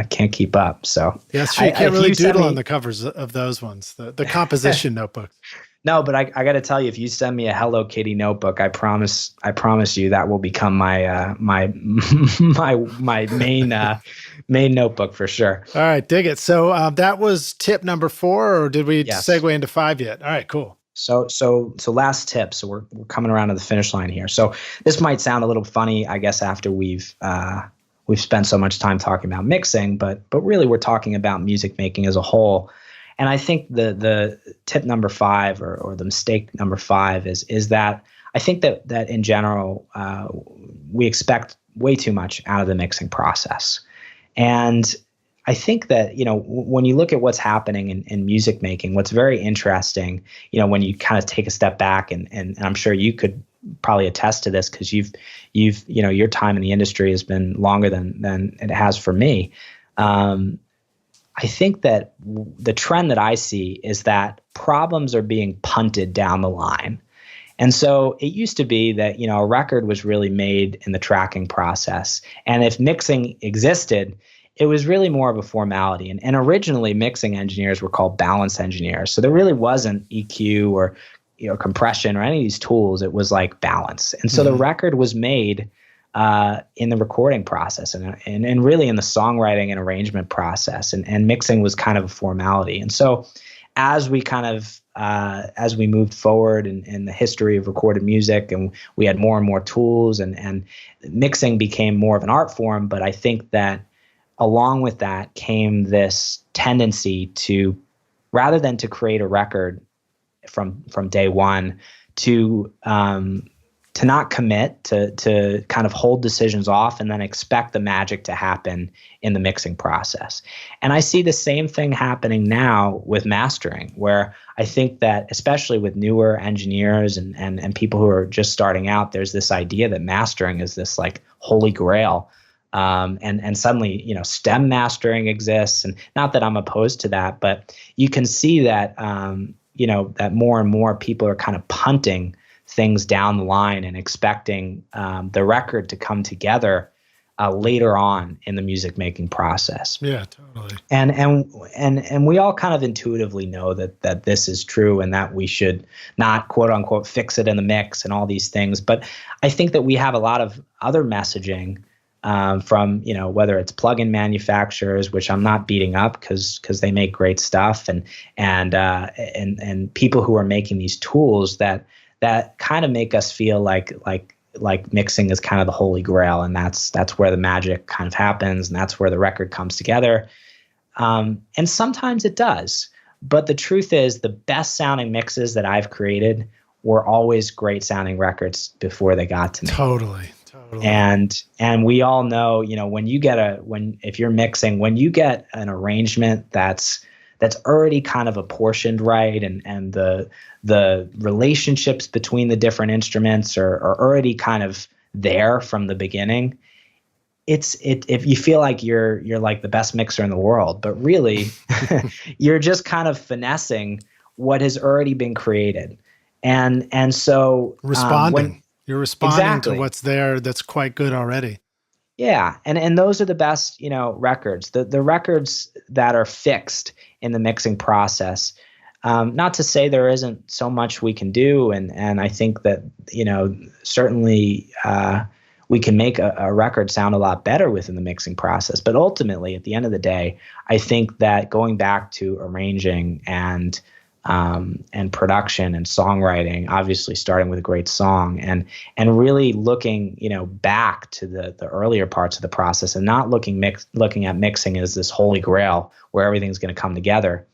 can't keep up. So yeah, sure. You can't really doodle on the covers of those ones, the composition notebooks. No, but I got to tell you, if you send me a Hello Kitty notebook, I promise you that will become my my main notebook for sure. All right, dig it. So that was tip number 4, or did we segue into 5 yet? All right, cool. So last tip. So we're coming around to the finish line here. So this might sound a little funny, I guess, after we've spent so much time talking about mixing, but really we're talking about music making as a whole. And I think the tip number 5 or the mistake number 5 is that I think that in general we expect way too much out of the mixing process. And I think that, when you look at what's happening in music making, what's very interesting, when you kind of take a step back and I'm sure you could probably attest to this because you've your time in the industry has been longer than it has for me. I think that the trend that I see is that problems are being punted down the line. And so it used to be that, a record was really made in the tracking process. And if mixing existed, it was really more of a formality. And originally mixing engineers were called balance engineers. So there really wasn't EQ or compression or any of these tools. It was like balance. And so the record was made in the recording process and really in the songwriting and arrangement process. And mixing was kind of a formality. And so as we as we moved forward in the history of recorded music and we had more and more tools and mixing became more of an art form. But I think that along with that came this tendency to, rather than to create a record from day one, to not commit, to kind of hold decisions off and then expect the magic to happen in the mixing process. And I see the same thing happening now with mastering, where I think that especially with newer engineers and people who are just starting out, there's this idea that mastering is this like holy grail. And suddenly, STEM mastering exists, and not that I'm opposed to that, but you can see that, that more and more people are kind of punting things down the line and expecting the record to come together later on in the music making process. Yeah, totally. And we all kind of intuitively know that this is true and that we should not quote unquote fix it in the mix and all these things. But I think that we have a lot of other messaging from whether it's plugin manufacturers, which I'm not beating up because they make great stuff, and people who are making these tools that kind of make us feel like mixing is kind of the holy grail, and that's where the magic kind of happens, and that's where the record comes together. And sometimes it does, but the truth is the best sounding mixes that I've created were always great sounding records before they got to me. Totally. And we all know, if you're mixing, when you get an arrangement that's already kind of apportioned right, and the relationships between the different instruments are already kind of there from the beginning, if you feel like you're like the best mixer in the world, but really you're just kind of finessing what has already been created. And so you're responding exactly to what's there that's quite good already. Yeah, and those are the best, records. The records that are fixed in the mixing process. Not to say there isn't so much we can do, and I think that certainly we can make a record sound a lot better within the mixing process. But ultimately, at the end of the day, I think that going back to arranging and production and songwriting, obviously starting with a great song, and really looking back to the earlier parts of the process, and not looking at mixing as this holy grail where everything's going to come together.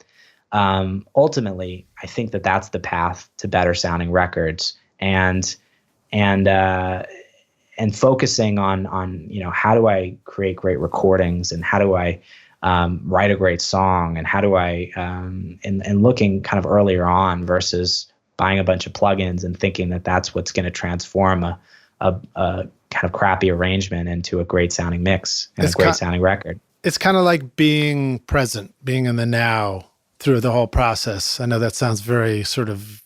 Ultimately, I think that that's the path to better sounding records, and focusing on how do I create great recordings, and how do I write a great song, and how do I and looking kind of earlier on versus buying a bunch of plugins and thinking that that's what's going to transform a kind of crappy arrangement into a great sounding mix and a great sounding record. It's kind of like being present, being in the now through the whole process. I know that sounds very sort of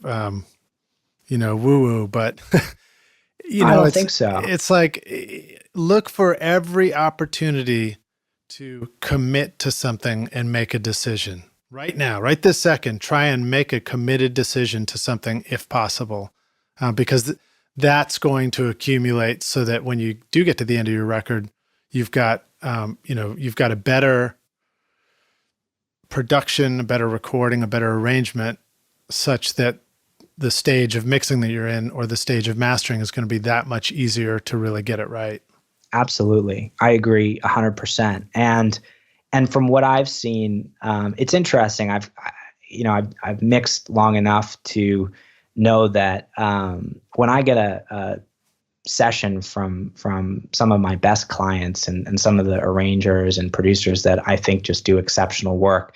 woo-woo, but I don't think so. It's like look for every opportunity to commit to something and make a decision right now, right this second. Try and make a committed decision to something if possible, because that's going to accumulate so that when you do get to the end of your record, you've got a better production, a better recording, a better arrangement, such that the stage of mixing that you're in or the stage of mastering is going to be that much easier to really get it right. Absolutely. I agree 100%. And from what I've seen, it's interesting. I've mixed long enough to know that when I get a session from some of my best clients and some of the arrangers and producers that I think just do exceptional work,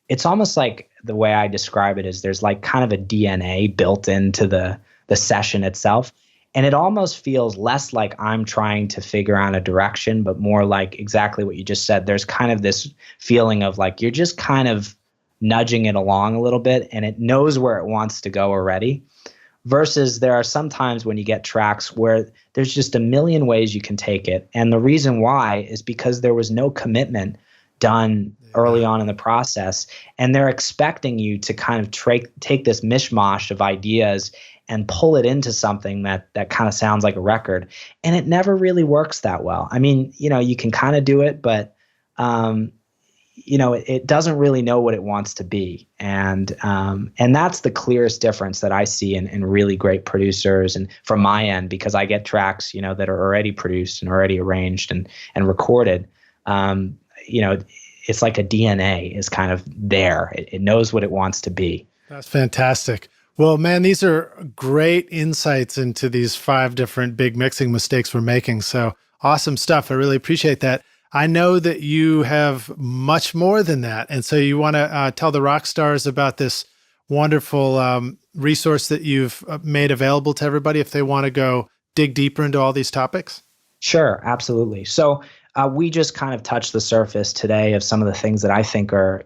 it's almost like the way I describe it is there's like kind of a DNA built into the session itself. And it almost feels less like I'm trying to figure out a direction, but more like exactly what you just said. There's kind of this feeling of like you're just kind of nudging it along a little bit, and it knows where it wants to go already. Versus there are some times when you get tracks where there's just a million ways you can take it. And the reason why is because there was no commitment done early on in the process. And they're expecting you to kind of take this mishmash of ideas and pull it into something that kind of sounds like a record. And it never really works that well. I mean, you can kind of do it, but it doesn't really know what it wants to be. And that's the clearest difference that I see in really great producers, and from my end, because I get tracks, that are already produced and already arranged and recorded. it's like a DNA is kind of there. It knows what it wants to be. That's fantastic. Well, man, these are great insights into these 5 different big mixing mistakes we're making. So awesome stuff. I really appreciate that. I know that you have much more than that. And so you want to tell the rock stars about this wonderful resource that you've made available to everybody if they want to go dig deeper into all these topics? Sure, absolutely. So we just kind of touched the surface today of some of the things that I think are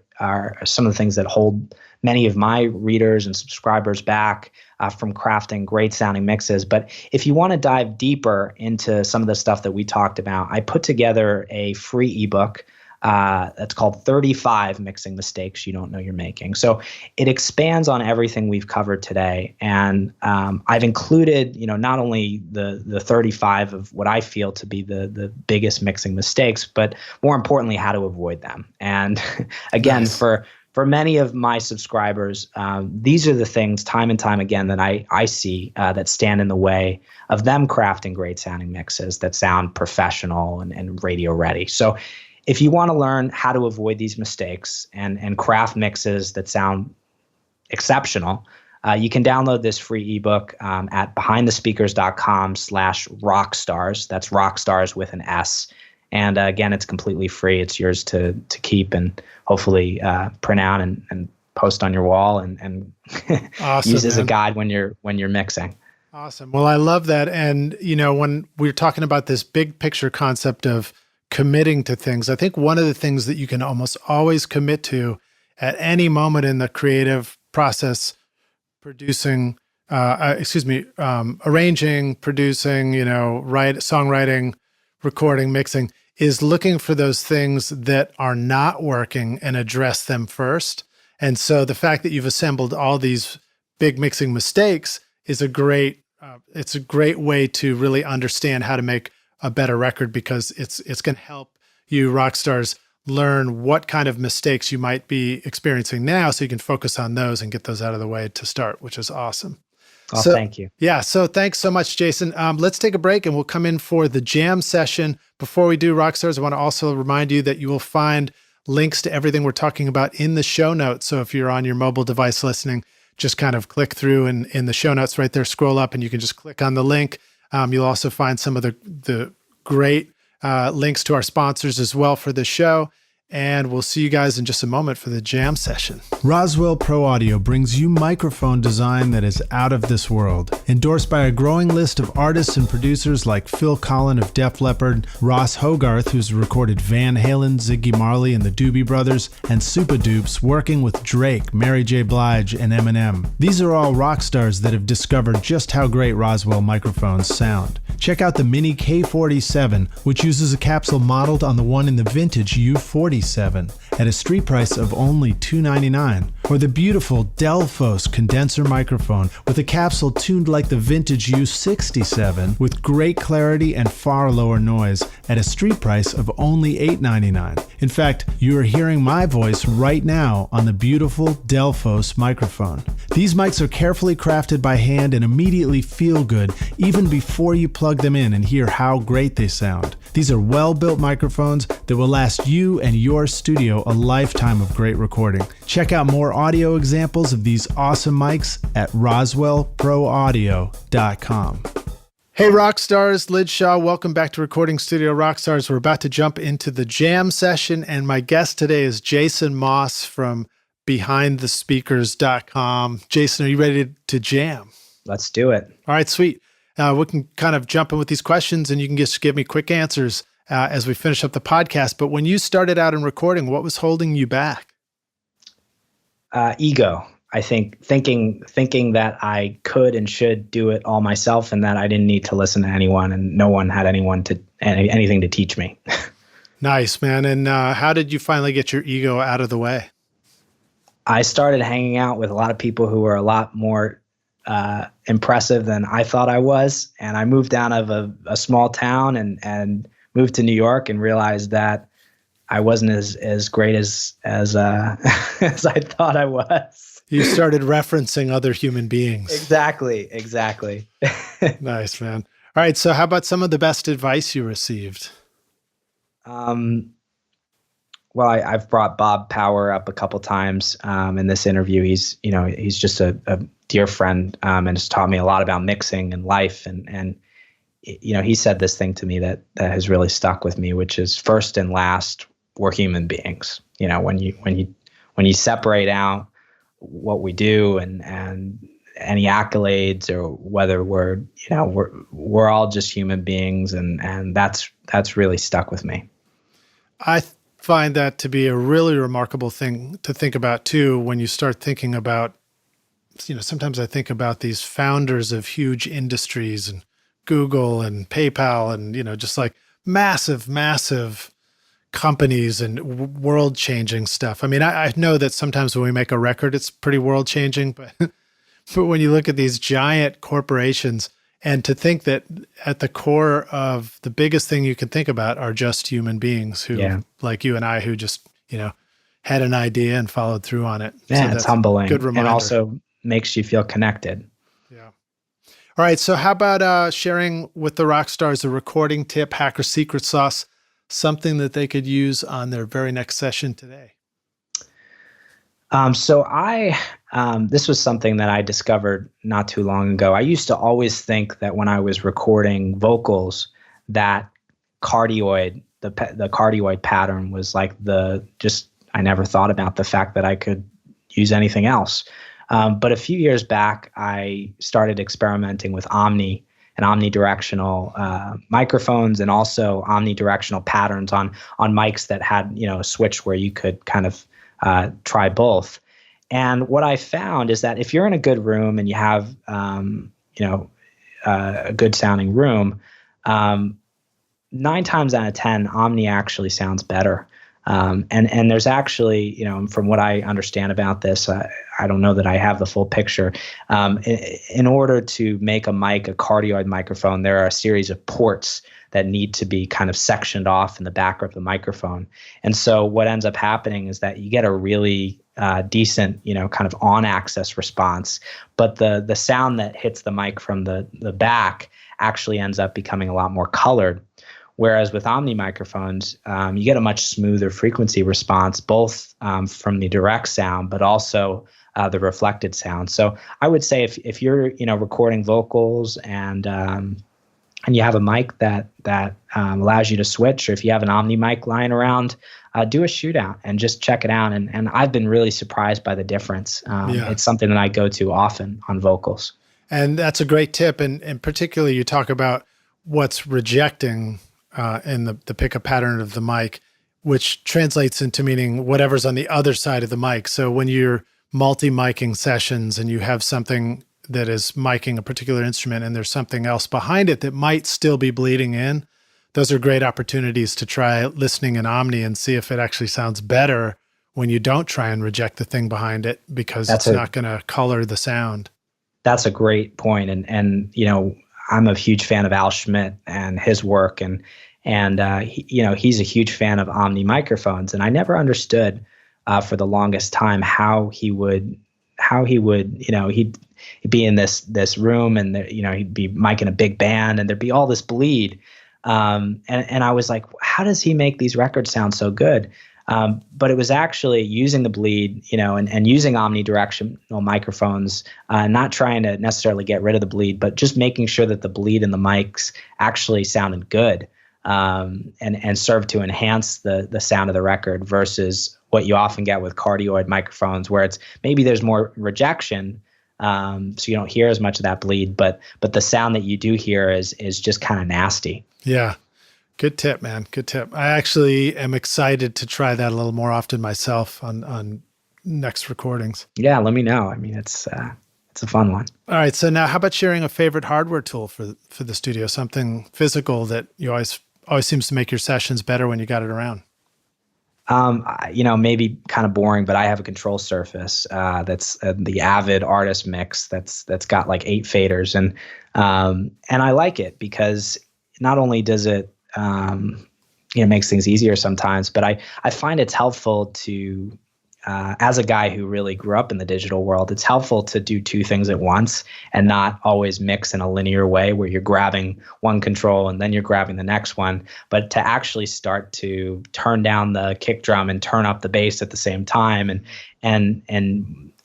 some of the things that hold many of my readers and subscribers back from crafting great sounding mixes. But if you want to dive deeper into some of the stuff that we talked about, I put together a free ebook that's called 35 Mixing Mistakes You Don't Know You're Making. So it expands on everything we've covered today. And I've included, not only the 35 of what I feel to be the biggest mixing mistakes, but more importantly, how to avoid them. And again, nice. For many of my subscribers, these are the things time and time again that I see that stand in the way of them crafting great sounding mixes that sound professional and radio ready. So if you want to learn how to avoid these mistakes and craft mixes that sound exceptional, you can download this free ebook at behindthespeakers.com/rockstars. That's rockstars with an S. And again, it's completely free. It's yours to keep and hopefully print out and post on your wall and awesome, use as man. a guide when you're mixing. Awesome. Well, I love that. And when we're talking about this big picture concept of committing to things, I think one of the things that you can almost always commit to at any moment in the creative process, arranging, producing, songwriting, recording, mixing, is looking for those things that are not working and address them first. And so the fact that you've assembled all these big mixing mistakes is it's a great way to really understand how to make a better record, because it's going to help you rock stars learn what kind of mistakes you might be experiencing now, so you can focus on those and get those out of the way to start, which is awesome. Thank you. Yeah. So thanks so much, Jason. Let's take a break and we'll come in for the jam session. Before we do, Rockstars, I want to also remind you that you will find links to everything we're talking about in the show notes. So if you're on your mobile device listening, just kind of click through and in the show notes right there, scroll up and you can just click on the link. You'll also find some of the great links to our sponsors as well for the show. And we'll see you guys in just a moment for the jam session. Roswell Pro Audio brings you microphone design that is out of this world. Endorsed by a growing list of artists and producers like Phil Collen of Def Leppard, Ross Hogarth, who's recorded Van Halen, Ziggy Marley, and the Doobie Brothers, and Supa Dupes, working with Drake, Mary J. Blige, and Eminem. These are all rock stars that have discovered just how great Roswell microphones sound. Check out the Mini K47, which uses a capsule modeled on the one in the vintage U47 at a street price of only $299, or the beautiful Delphos condenser microphone with a capsule tuned like the vintage U67 with great clarity and far lower noise at a street price of only $899. In fact, you are hearing my voice right now on the beautiful Delphos microphone. These mics are carefully crafted by hand and immediately feel good even before you plug them in and hear how great they sound. These are well-built microphones that will last you and your studio a lifetime of great recording. Check out more audio examples of these awesome mics at roswellproaudio.com. Hey Rockstars, Lid Shaw, welcome back to Recording Studio Rockstars. We're about to jump into the jam session, and my guest today is Jason Moss from behindthespeakers.com. Jason, are you ready to jam? Let's do it. All right, sweet. We can kind of jump in with these questions and you can just give me quick answers as we finish up the podcast. But when you started out in recording, what was holding you back? Ego. I think thinking that I could and should do it all myself, and that I didn't need to listen to anyone, and no one had anything to teach me. Nice, man. And how did you finally get your ego out of the way? I started hanging out with a lot of people who were a lot more impressive than I thought I was, and I moved down of a small town and moved to New York and realized that I wasn't as great as as I thought I was. You started referencing other human beings. Exactly. Nice, man. All right. So how about some of the best advice you received? Well, I've brought Bob Power up a couple times in this interview. He's just a dear friend and has taught me a lot about mixing and life. And he said this thing to me that has really stuck with me, which is first and last, we're human beings. When you separate out what we do and any accolades, or whether we're all just human beings, and that's really stuck with me. I find that to be a really remarkable thing to think about too, when you start thinking about, sometimes I think about these founders of huge industries and Google and PayPal and, just like massive companies and world-changing stuff. I mean, I know that sometimes when we make a record, it's pretty world-changing, but when you look at these giant corporations, and to think that at the core of the biggest thing you can think about are just human beings who, like you and I, who just, had an idea and followed through on it. Yeah, so it's humbling. Good reminder. And also makes you feel connected. Yeah. All right. So how about sharing with the rock stars a recording tip, hack, or secret sauce, something that they could use on their very next session today? This was something that I discovered not too long ago. I used to always think that when I was recording vocals, that cardioid, the cardioid pattern was like I never thought about the fact that I could use anything else. But a few years back, I started experimenting with omni and omnidirectional microphones, and also omnidirectional patterns on mics that had a switch where you could kind of try both. And what I found is that if you're in a good room and you have, a good sounding room, 9 times out of 10, Omni actually sounds better. And there's actually, from what I understand about this, I don't know that I have the full picture. In order to make a mic a cardioid microphone, there are a series of ports that need to be kind of sectioned off in the back of the microphone. And so what ends up happening is that you get a really decent, kind of on-axis response, but the sound that hits the mic from the back actually ends up becoming a lot more colored. Whereas with Omni microphones, you get a much smoother frequency response, both from the direct sound, but also the reflected sound. So I would say if you're recording vocals and you have a mic that allows you to switch, or if you have an Omni mic lying around, do a shootout and just check it out. And I've been really surprised by the difference. It's something that I go to often on vocals. And that's a great tip. And particularly you talk about what's rejecting in the pickup pattern of the mic, which translates into meaning whatever's on the other side of the mic. So when you're multi-miking sessions and you have something that is miking a particular instrument and there's something else behind it that might still be bleeding in, those are great opportunities to try listening in Omni and see if it actually sounds better when you don't try and reject the thing behind it, because it's not going to color the sound. That's a great point. And I'm a huge fan of Al Schmidt and his work, and he's a huge fan of Omni microphones. And I never understood for the longest time how he would he'd be in this room and he'd be miking a big band and there'd be all this bleed. And I was like, how does he make these records sound so good? But it was actually using the bleed, and using omnidirectional microphones, not trying to necessarily get rid of the bleed, but just making sure that the bleed in the mics actually sounded good, and served to enhance the sound of the record, versus what you often get with cardioid microphones, where it's maybe there's more rejection, so you don't hear as much of that bleed, but the sound that you do hear is just kind of nasty. Yeah. Good tip, man. Good tip. I actually am excited to try that a little more often myself on next recordings. Yeah, let me know. I mean, it's a fun one. All right. So now how about sharing a favorite hardware tool for the studio, something physical that you always seems to make your sessions better when you got it around? Maybe kind of boring, but I have a control surface that's the Avid Artist Mix that's got like 8 faders, and I like it because not only does it makes things easier sometimes, but I find it's helpful to as a guy who really grew up in the digital world, it's helpful to do two things at once and not always mix in a linear way where you're grabbing one control and then you're grabbing the next one, but to actually start to turn down the kick drum and turn up the bass at the same time. And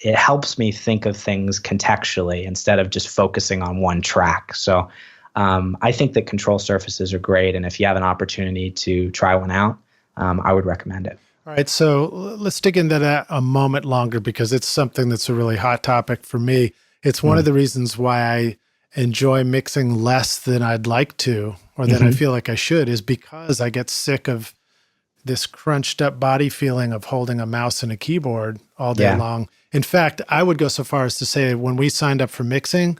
it helps me think of things contextually instead of just focusing on one track. So I think that control surfaces are great. And if you have an opportunity to try one out, I would recommend it. All right, so let's dig into that a moment longer because it's something that's a really hot topic for me. It's one of the reasons why I enjoy mixing less than I'd like to, or than I feel like I should, is because I get sick of this crunched up body feeling of holding a mouse and a keyboard all day long. In fact, I would go so far as to say when we signed up for mixing,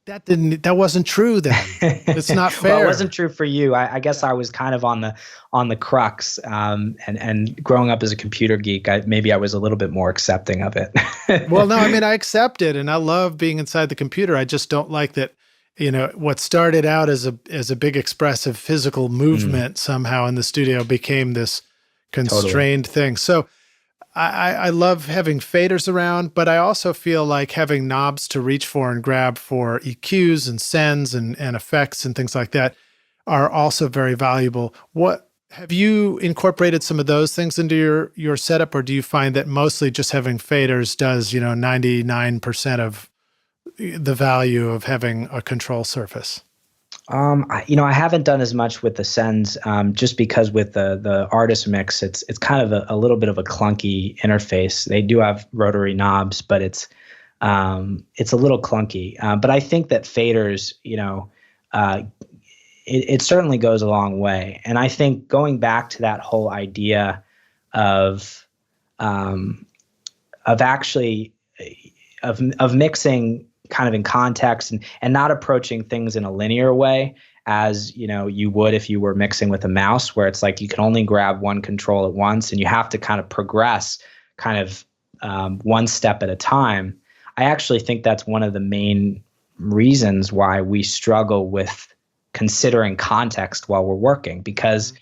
that wasn't true then. It's not fair. Well, it wasn't true for you. I guess I was kind of on the crux. And growing up as a computer geek, maybe I was a little bit more accepting of it. Well, no, I mean, I accept it and I love being inside the computer. I just don't like that, what started out as a big expressive physical movement somehow in the studio became this constrained thing. So I love having faders around, but I also feel like having knobs to reach for and grab for EQs and sends and effects and things like that are also very valuable. What have you incorporated some of those things into your setup, or do you find that mostly just having faders does 99% of the value of having a control surface? I haven't done as much with the sends, just because with the artist mix, it's kind of a little bit of a clunky interface. They do have rotary knobs, but it's a little clunky. But I think that faders, it certainly goes a long way. And I think going back to that whole idea of mixing kind of in context and not approaching things in a linear way as you would if you were mixing with a mouse, where it's like you can only grab one control at once and you have to kind of progress kind of one step at a time. I actually think that's one of the main reasons why we struggle with considering context while we're working, because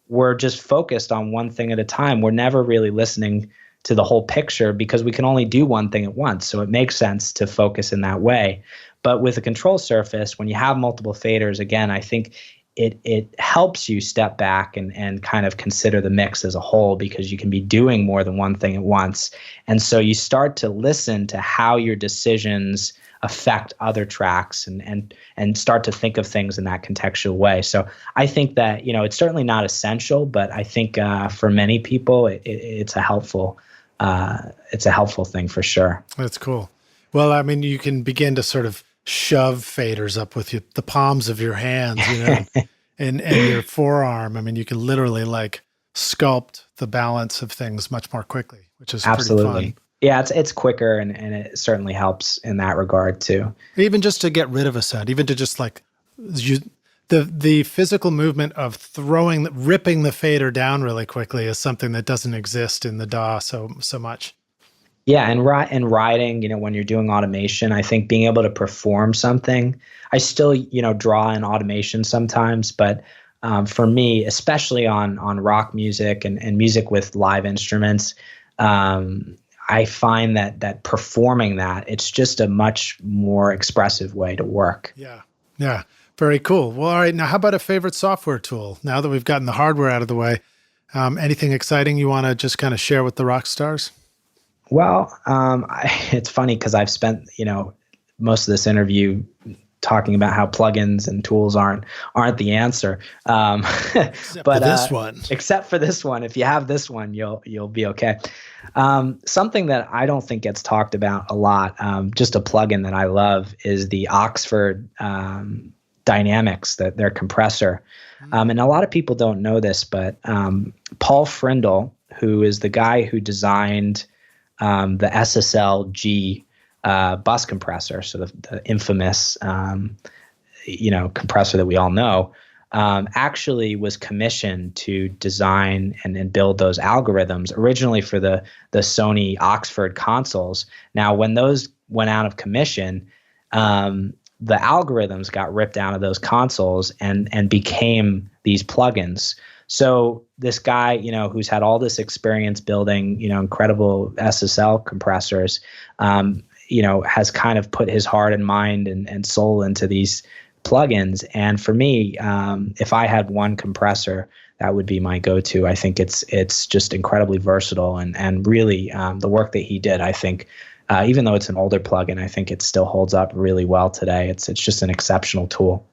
we're just focused on one thing at a time. We're never really listening to the whole picture because we can only do one thing at once. So it makes sense to focus in that way. But with a control surface, when you have multiple faders, again, I think it helps you step back and kind of consider the mix as a whole, because you can be doing more than one thing at once. And so you start to listen to how your decisions affect other tracks and start to think of things in that contextual way. So I think that, it's certainly not essential, but I think for many people, it's a helpful thing for sure. That's cool. Well, I mean, you can begin to sort of shove faders up with the palms of your hands, and your forearm. I mean, you can literally like sculpt the balance of things much more quickly, which is absolutely pretty fun. Yeah, it's quicker and it certainly helps in that regard too. Even just to get rid of a sound, even to just like the physical movement of ripping the fader down really quickly is something that doesn't exist in the DAW so much. Yeah, and writing, when you're doing automation, I think being able to perform something, I still, draw in automation sometimes, but for me, especially on rock music and music with live instruments, I find that performing that, it's just a much more expressive way to work. Yeah. Very cool. Well, all right. Now, how about a favorite software tool? Now that we've gotten the hardware out of the way, anything exciting you want to just kind of share with the rock stars? Well, it's funny because I've spent, most of this interview talking about how plugins and tools aren't the answer. Except for this one. Except for this one. If you have this one, you'll be okay. Something that I don't think gets talked about a lot, just a plugin that I love, is the Oxford Dynamics, their compressor. And a lot of people don't know this, but Paul Frindle, who is the guy who designed the SSL-G bus compressor, so the infamous compressor that we all know, actually was commissioned to design and build those algorithms originally for the Sony Oxford consoles. Now, when those went out of commission, the algorithms got ripped out of those consoles and became these plugins. So this guy, who's had all this experience building, incredible SSL compressors, has kind of put his heart and mind and soul into these plugins. And for me, if I had one compressor, that would be my go-to. I think it's just incredibly versatile, and really the work that he did, I think, even though it's an older plugin, I think it still holds up really well today. It's just an exceptional tool.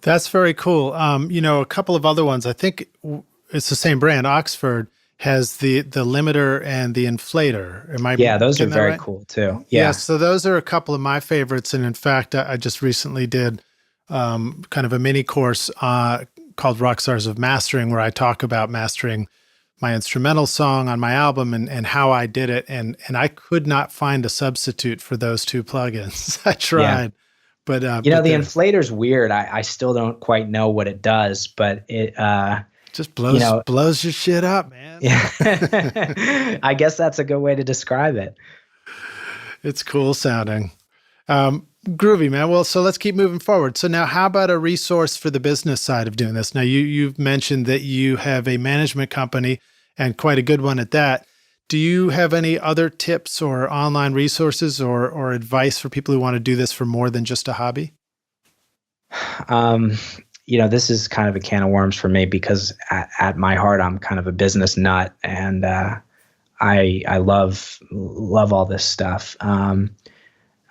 That's very cool. A couple of other ones. I think it's the same brand. Oxford has the limiter and the inflator. Yeah, those are very cool too. Yeah. So those are a couple of my favorites. And in fact, I just recently did kind of a mini course called Rockstars of Mastering, where I talk about mastering my instrumental song on my album and how I did it. And I could not find a substitute for those two plugins. I tried. Yeah. But the inflator's weird. I still don't quite know what it does, but it just blows your shit up, man. Yeah. I guess that's a good way to describe it. It's cool sounding. Groovy, man. Well, so let's keep moving forward. So now how about a resource for the business side of doing this? Now you've mentioned that you have a management company, and quite a good one at that. Do you have any other tips or online resources or advice for people who want to do this for more than just a hobby? This is kind of a can of worms for me, because at my heart, I'm kind of a business nut, and I love all this stuff.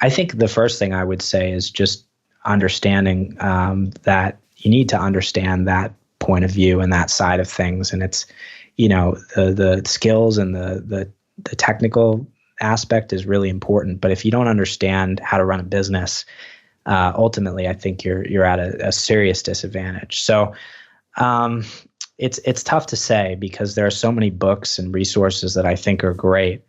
I think the first thing I would say is just understanding that you need to understand that point of view and that side of things, and it's the skills and the technical aspect is really important. But if you don't understand how to run a business, ultimately, I think you're at a serious disadvantage. So it's tough to say, because there are so many books and resources that I think are great.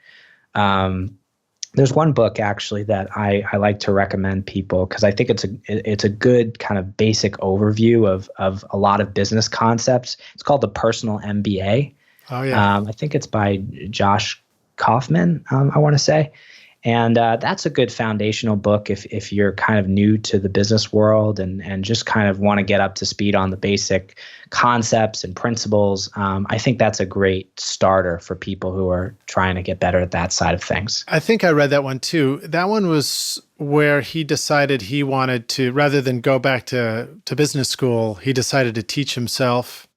There's one book actually that I like to recommend people, because I think it's a good kind of basic overview of a lot of business concepts. It's called The Personal MBA. Oh yeah. I think it's by Josh Kaufman, I want to say. And that's a good foundational book if you're kind of new to the business world and just kind of want to get up to speed on the basic concepts and principles. I think that's a great starter for people who are trying to get better at that side of things. I think I read that one too. That one was where he decided he wanted to, rather than go back to business school, he decided to teach himself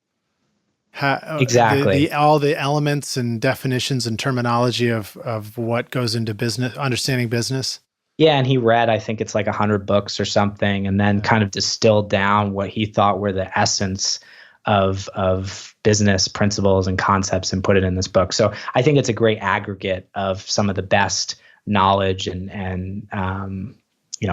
exactly all the elements and definitions and terminology of what goes into business, understanding business. Yeah, and he read, I think it's like 100 books or something, and then kind of distilled down what he thought were the essence of business principles and concepts and put it in this book. So I think it's a great aggregate of some of the best knowledge and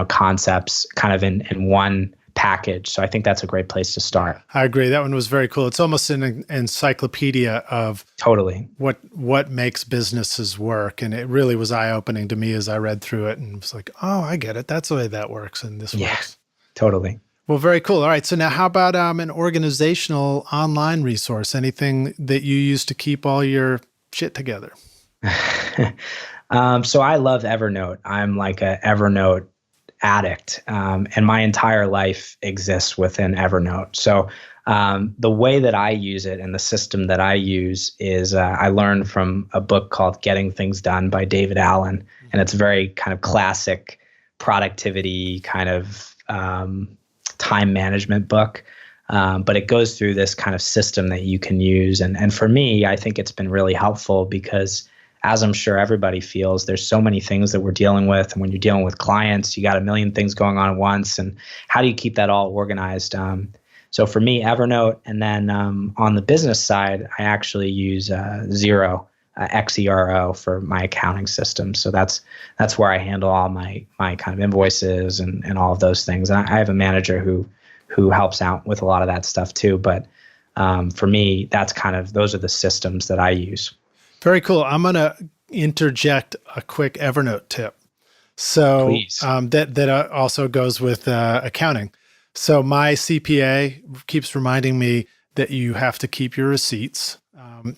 concepts kind of in one package. So I think that's a great place to start. I agree. That one was very cool. It's almost an encyclopedia of totally what makes businesses work. And it really was eye-opening to me as I read through it, and was like, oh, I get it. That's the way that works. And this works. Totally. Well, very cool. All right. So now how about an organizational online resource? Anything that you use to keep all your shit together? So I love Evernote. I'm like a Evernote addict, and my entire life exists within Evernote. So the way that I use it and the system that I use is I learned from a book called Getting Things Done by David Allen, and it's a very kind of classic productivity kind of time management book, but it goes through this kind of system that you can use. And for me, I think it's been really helpful because, as I'm sure everybody feels, there's so many things that we're dealing with. And when you're dealing with clients, you got a million things going on at once. And how do you keep that all organized? So for me, Evernote. And then on the business side, I actually use Xero, Xero for my accounting system. So that's where I handle all my kind of invoices and all of those things. And I have a manager who helps out with a lot of that stuff too. But for me, those are the systems that I use. Very cool. I'm going to interject a quick Evernote tip. So that also goes with accounting. So my CPA keeps reminding me that you have to keep your receipts.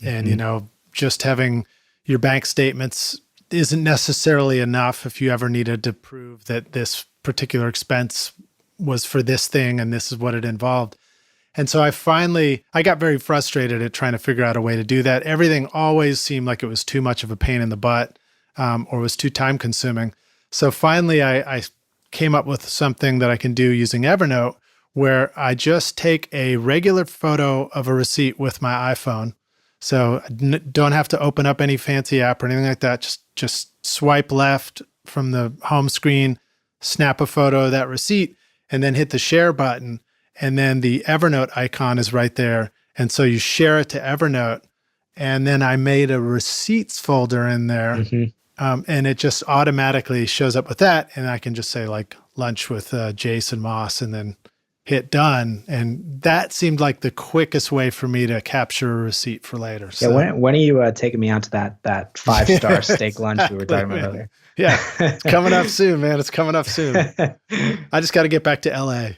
And, just having your bank statements isn't necessarily enough if you ever needed to prove that this particular expense was for this thing and this is what it involved. And so I got very frustrated at trying to figure out a way to do that. Everything always seemed like it was too much of a pain in the butt, or was too time consuming. So finally I came up with something that I can do using Evernote, where I just take a regular photo of a receipt with my iPhone. So I don't have to open up any fancy app or anything like that. Just swipe left from the home screen, snap a photo of that receipt, and then hit the share button. And then the Evernote icon is right there. And so you share it to Evernote. And then I made a receipts folder in there. And it just automatically shows up with that. And I can just say like lunch with Jason Moss and then hit done. And that seemed like the quickest way for me to capture a receipt for later. So. Yeah, when are you taking me out to that 5-star steak lunch we were talking about earlier? Yeah, it's coming up soon, man. It's coming up soon. I just got to get back to LA.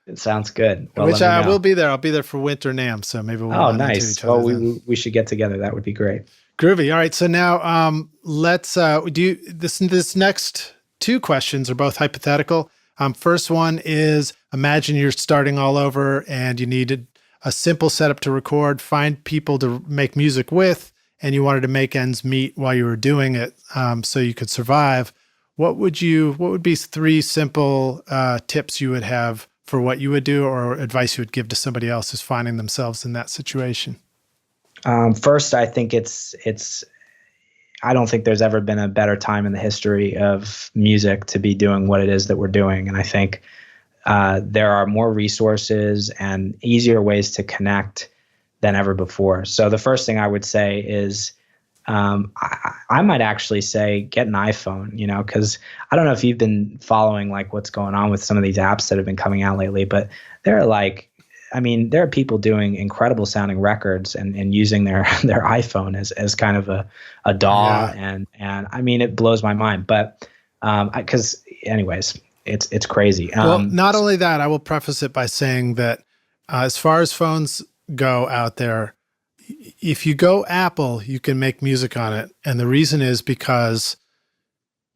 It sounds good. Well, which I will be there. I'll be there for Winter NAMM, so maybe we'll run into each other. Well, we should get together. That would be great. Groovy. All right. So now let's do this next two questions are both hypothetical. First one is, imagine you're starting all over and you needed a simple setup to record, find people to make music with, and you wanted to make ends meet while you were doing it, so you could survive. What would be 3 simple tips you would have for what you would do, or advice you would give to somebody else who's finding themselves in that situation? First, I think I don't think there's ever been a better time in the history of music to be doing what it is that we're doing. And I think there are more resources and easier ways to connect than ever before. So the first thing I would say is, I might actually say get an iPhone, because I don't know if you've been following like what's going on with some of these apps that have been coming out lately, but there are people doing incredible sounding records and using their iPhone as kind of a DAW. Yeah. And I mean, it blows my mind, but because anyways, it's crazy. Well, not only that, I will preface it by saying that as far as phones go out there, if you go Apple, you can make music on it. And the reason is because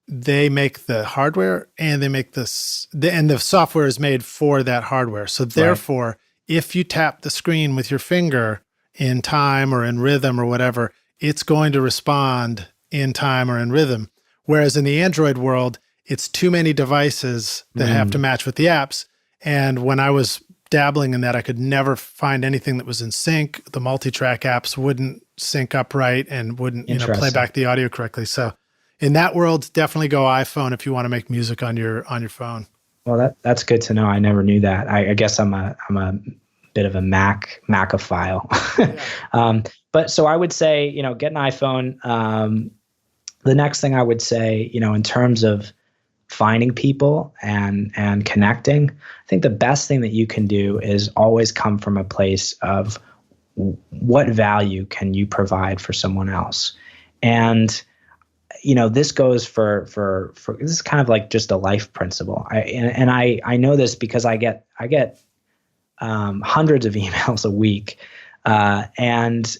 they make the hardware and they make and the software is made for that hardware. So therefore, if you tap the screen with your finger in time or in rhythm or whatever, it's going to respond in time or in rhythm. Whereas in the Android world, it's too many devices that have to match with the apps. And when I was dabbling in that, I could never find anything that was in sync. The multi-track apps wouldn't sync up right and wouldn't play back the audio correctly. So in that world, definitely go iPhone if you want to make music on your phone. Well, that's good to know. I never knew that. I guess I'm a bit of a Macophile. Yeah. But so I would say, get an iPhone. The next thing I would say, in terms of finding people and connecting, I think the best thing that you can do is always come from a place of what value can you provide for someone else. And this goes for this is kind of like just a life principle. I know this because I get hundreds of emails a week, and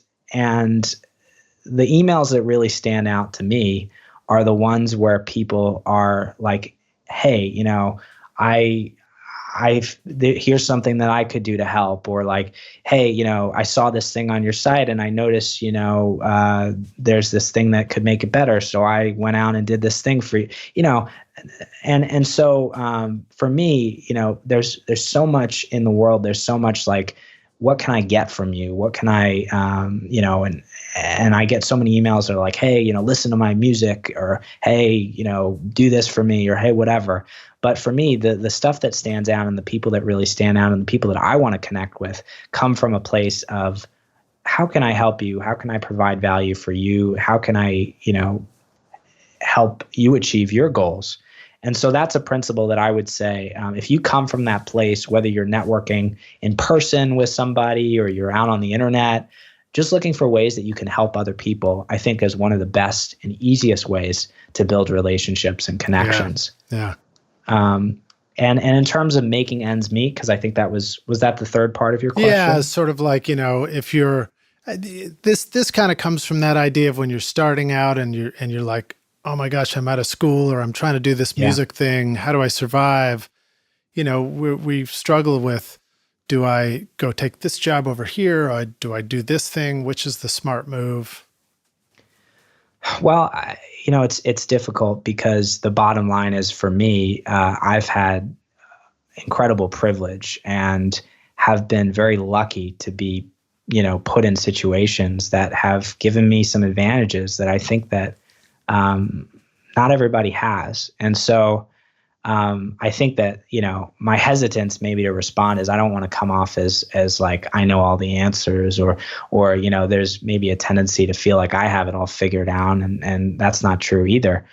the emails that really stand out to me are the ones where people are like, hey, here's something that I could do to help, or like, hey, I saw this thing on your site and I noticed, there's this thing that could make it better. So I went out and did this thing for you, and so for me, there's so much in the world. There's so much like, what can I get from you? What can I, and I get so many emails that are like, hey, listen to my music, or hey, do this for me, or hey, whatever. But for me, the stuff that stands out and the people that really stand out and the people that I want to connect with come from a place of, how can I help you? How can I provide value for you? How can I, help you achieve your goals? And so that's a principle that I would say, if you come from that place, whether you're networking in person with somebody or you're out on the internet, just looking for ways that you can help other people, I think is one of the best and easiest ways to build relationships and connections. Yeah. And in terms of making ends meet, because I think that was that the third part of your question? Yeah, sort of like, if you're, this kind of comes from that idea of when you're starting out and you're like, oh my gosh, I'm out of school, or I'm trying to do this music thing. How do I survive? We struggle with do I go take this job over here? Or do I do this thing? Which is the smart move? Well, it's difficult because the bottom line is for me, I've had incredible privilege and have been very lucky to be, put in situations that have given me some advantages that I think that not everybody has. And so I think that, my hesitance maybe to respond is I don't want to come off as like I know all the answers or there's maybe a tendency to feel like I have it all figured out, and that's not true either.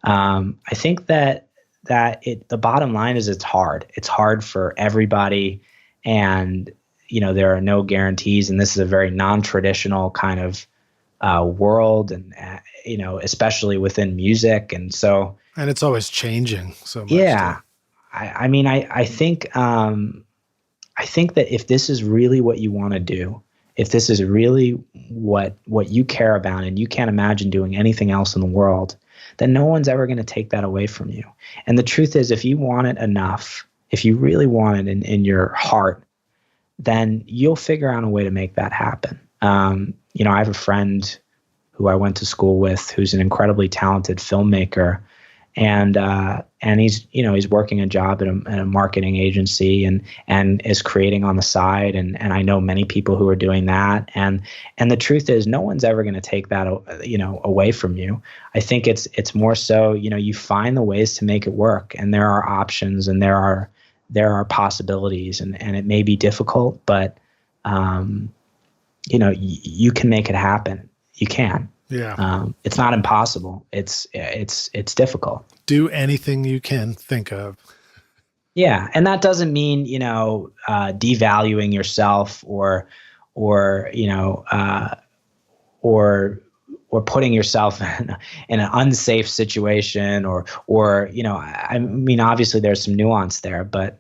I think that the bottom line is it's hard. It's hard for everybody, and there are no guarantees, and this is a very non-traditional kind of world, and especially within music, and so. And it's always changing so much. Yeah. I think that if this is really what you want to do, if this is really what you care about and you can't imagine doing anything else in the world, then no one's ever going to take that away from you. And the truth is, if you want it enough, if you really want it in your heart, then you'll figure out a way to make that happen. I have a friend who I went to school with who's an incredibly talented filmmaker. And he's working a job at a marketing agency and is creating on the side. And I know many people who are doing that. And the truth is, no one's ever going to take that, away from you. I think it's more so, you find the ways to make it work, and there are options, and there are possibilities, and it may be difficult, but, you can make it happen. You can. Yeah. It's not impossible. It's difficult. Do anything you can think of. Yeah. And that doesn't mean, devaluing yourself or putting yourself in an unsafe situation or obviously there's some nuance there, but,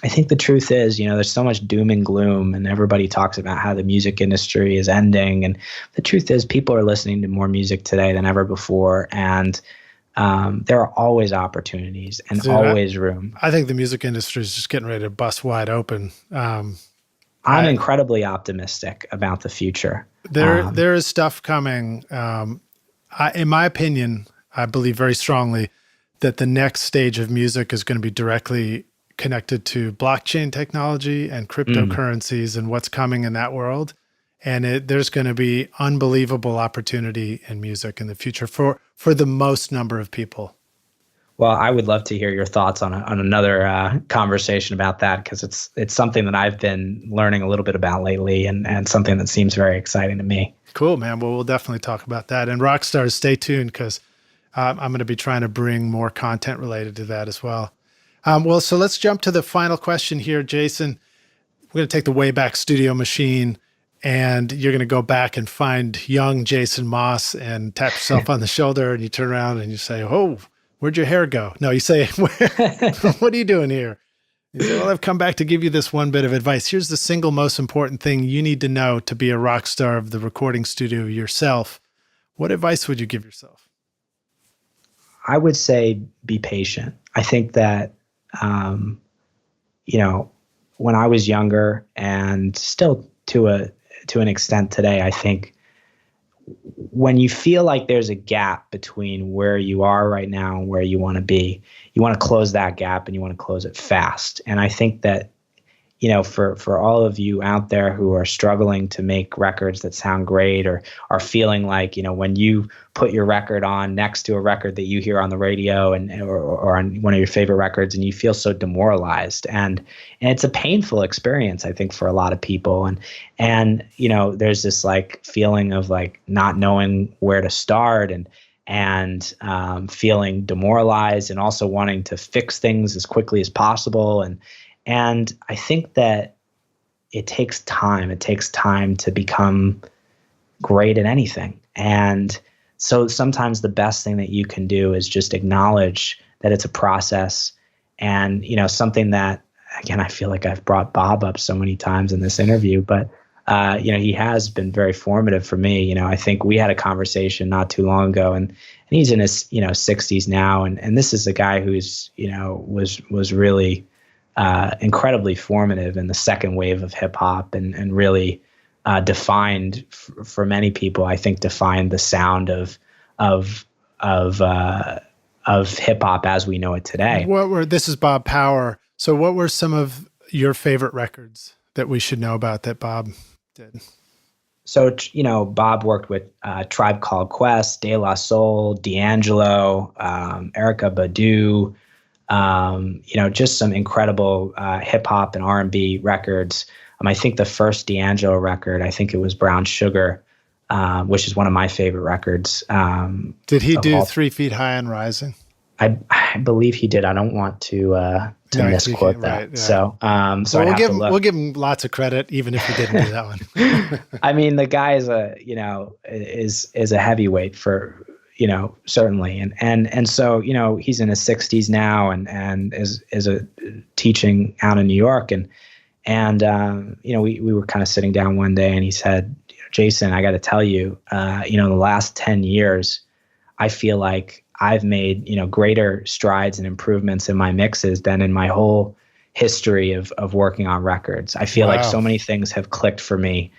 I think the truth is, there's so much doom and gloom, and everybody talks about how the music industry is ending. And the truth is, people are listening to more music today than ever before. And there are always opportunities and always room. I think the music industry is just getting ready to bust wide open. I'm incredibly optimistic about the future. There is stuff coming. In my opinion, I believe very strongly that the next stage of music is going to be directly connected to blockchain technology and cryptocurrencies and what's coming in that world. And there's going to be unbelievable opportunity in music in the future for the most number of people. Well, I would love to hear your thoughts on another conversation about that, because it's something that I've been learning a little bit about lately, and something that seems very exciting to me. Cool, man. Well, we'll definitely talk about that. And Rockstars, stay tuned, because I'm going to be trying to bring more content related to that as well. So let's jump to the final question here, Jason. We're going to take the Wayback Studio machine, and you're going to go back and find young Jason Moss and tap yourself on the shoulder, and you turn around and you say, "Oh, where'd your hair go?" No, you say, "What are you doing here?" You say, "Well, I've come back to give you this one bit of advice. Here's the single most important thing you need to know to be a rock star of the recording studio yourself." What advice would you give yourself? I would say be patient. I think that, when I was younger, and still to an extent today, I think when you feel like there's a gap between where you are right now and where you want to be, you want to close that gap, and you want to close it fast. And I think that, for all of you out there who are struggling to make records that sound great, or are feeling like, when you put your record on next to a record that you hear on the radio or on one of your favorite records, and you feel so demoralized, and it's a painful experience, I think, for a lot of people. And there's this like feeling of like not knowing where to start, and feeling demoralized, and also wanting to fix things as quickly as possible. And I think that it takes time. It takes time to become great at anything. And so sometimes the best thing that you can do is just acknowledge that it's a process. And, something that, again, I feel like I've brought Bob up so many times in this interview, but, he has been very formative for me. I think we had a conversation not too long ago, and he's in his, 60s now. And this is a guy who's, was really incredibly formative in the second wave of hip hop, and really defined for many people, I think, defined the sound of hip hop as we know it today. This is Bob Power. So what were some of your favorite records that we should know about that Bob did? So, Bob worked with Tribe Called Quest, De La Soul, D'Angelo, Erykah Badu, just some incredible hip hop and R&B records. I think the first D'Angelo record, I think it was Brown Sugar, which is one of my favorite records. Did he do 3 Feet High and Rising? I believe he did. I don't want to misquote that. Right, yeah. So we'll give him lots of credit, even if he didn't do that one. I mean, the guy is a heavyweight for, certainly. And so, he's in his 60s now and is a teaching out in New York. And we were kind of sitting down one day and he said, Jason, I got to tell you, in the last 10 years, I feel like I've made, greater strides and improvements in my mixes than in my whole history of working on records. I feel like so many things have clicked for me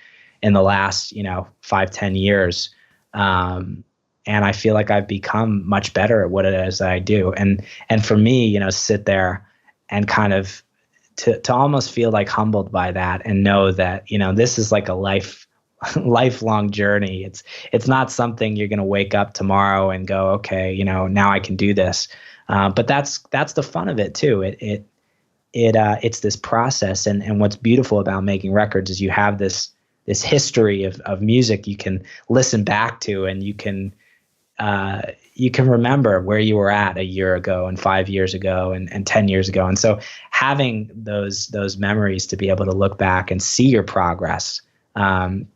in the last, 5-10 years. And I feel like I've become much better at what it is that I do. And for me, sit there and kind of to almost feel like humbled by that and know that, this is like a lifelong journey. It's not something you're going to wake up tomorrow and go, okay, now I can do this. But that's the fun of it too. It's this process. And what's beautiful about making records is you have this history of music you can listen back to, and you can remember where you were at a year ago and 5 years ago and 10 years ago. And so having those memories to be able to look back and see your progress, and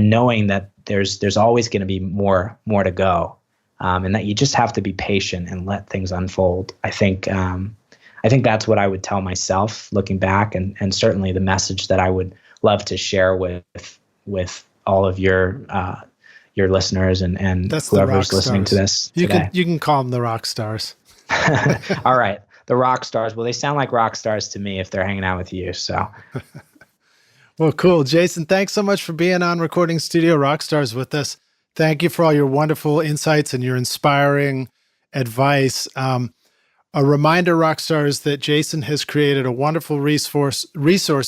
knowing that there's always going to be more to go, and that you just have to be patient and let things unfold. I think that's what I would tell myself looking back, and certainly the message that I would love to share with all of your listeners and whoever's listening to this today. You can call them the rock stars. All right, the rock stars. Well, they sound like rock stars to me if they're hanging out with you. So. Well, cool. Jason, thanks so much for being on Recording Studio Rockstars with us. Thank you for all your wonderful insights and your inspiring advice. A reminder, Rockstars, that Jason has created a wonderful resource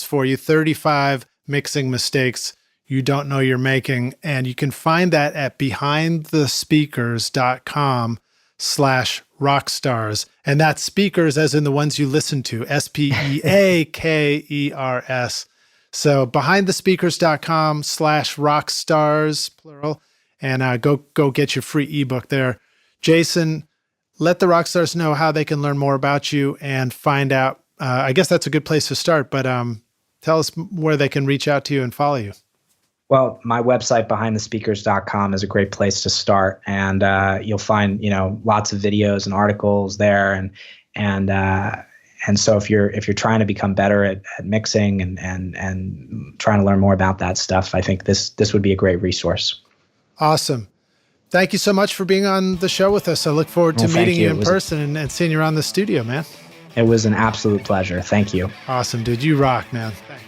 for you, 35 mixing mistakes you don't know you're making. And you can find that at behindthespeakers.com/rockstars. And that's speakers as in the ones you listen to, SPEAKERS. So behindthespeakers.com/rockstars, plural, and go get your free ebook there. Jason, let the Rockstars know how they can learn more about you and find out. I guess that's a good place to start, but tell us where they can reach out to you and follow you. Well, my website, behindthespeakers.com, is a great place to start, and you'll find lots of videos and articles there, and so if you're trying to become better at mixing and trying to learn more about that stuff, I think this would be a great resource. Awesome. Thank you so much for being on the show with us. I look forward to meeting you in person and seeing you around the studio, man. It was an absolute pleasure. Thank you. Awesome, dude. You rock, man. Thanks.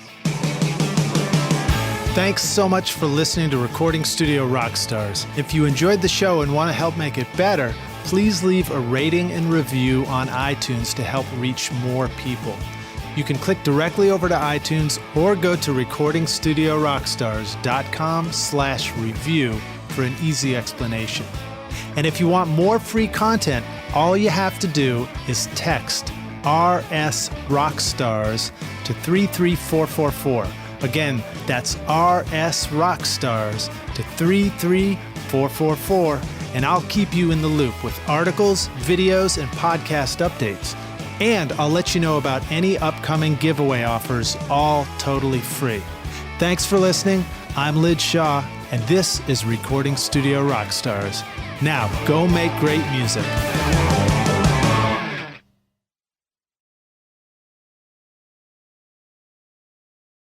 Thanks so much for listening to Recording Studio Rockstars. If you enjoyed the show and want to help make it better, please leave a rating and review on iTunes to help reach more people. You can click directly over to iTunes or go to recordingstudiorockstars.com/review for an easy explanation. And if you want more free content, all you have to do is text RS Rockstars to 33444. Again, that's RS Rockstars to 33444. And I'll keep you in the loop with articles, videos, and podcast updates. And I'll let you know about any upcoming giveaway offers, all totally free. Thanks for listening. I'm Lid Shaw, and this is Recording Studio Rockstars. Now, go make great music.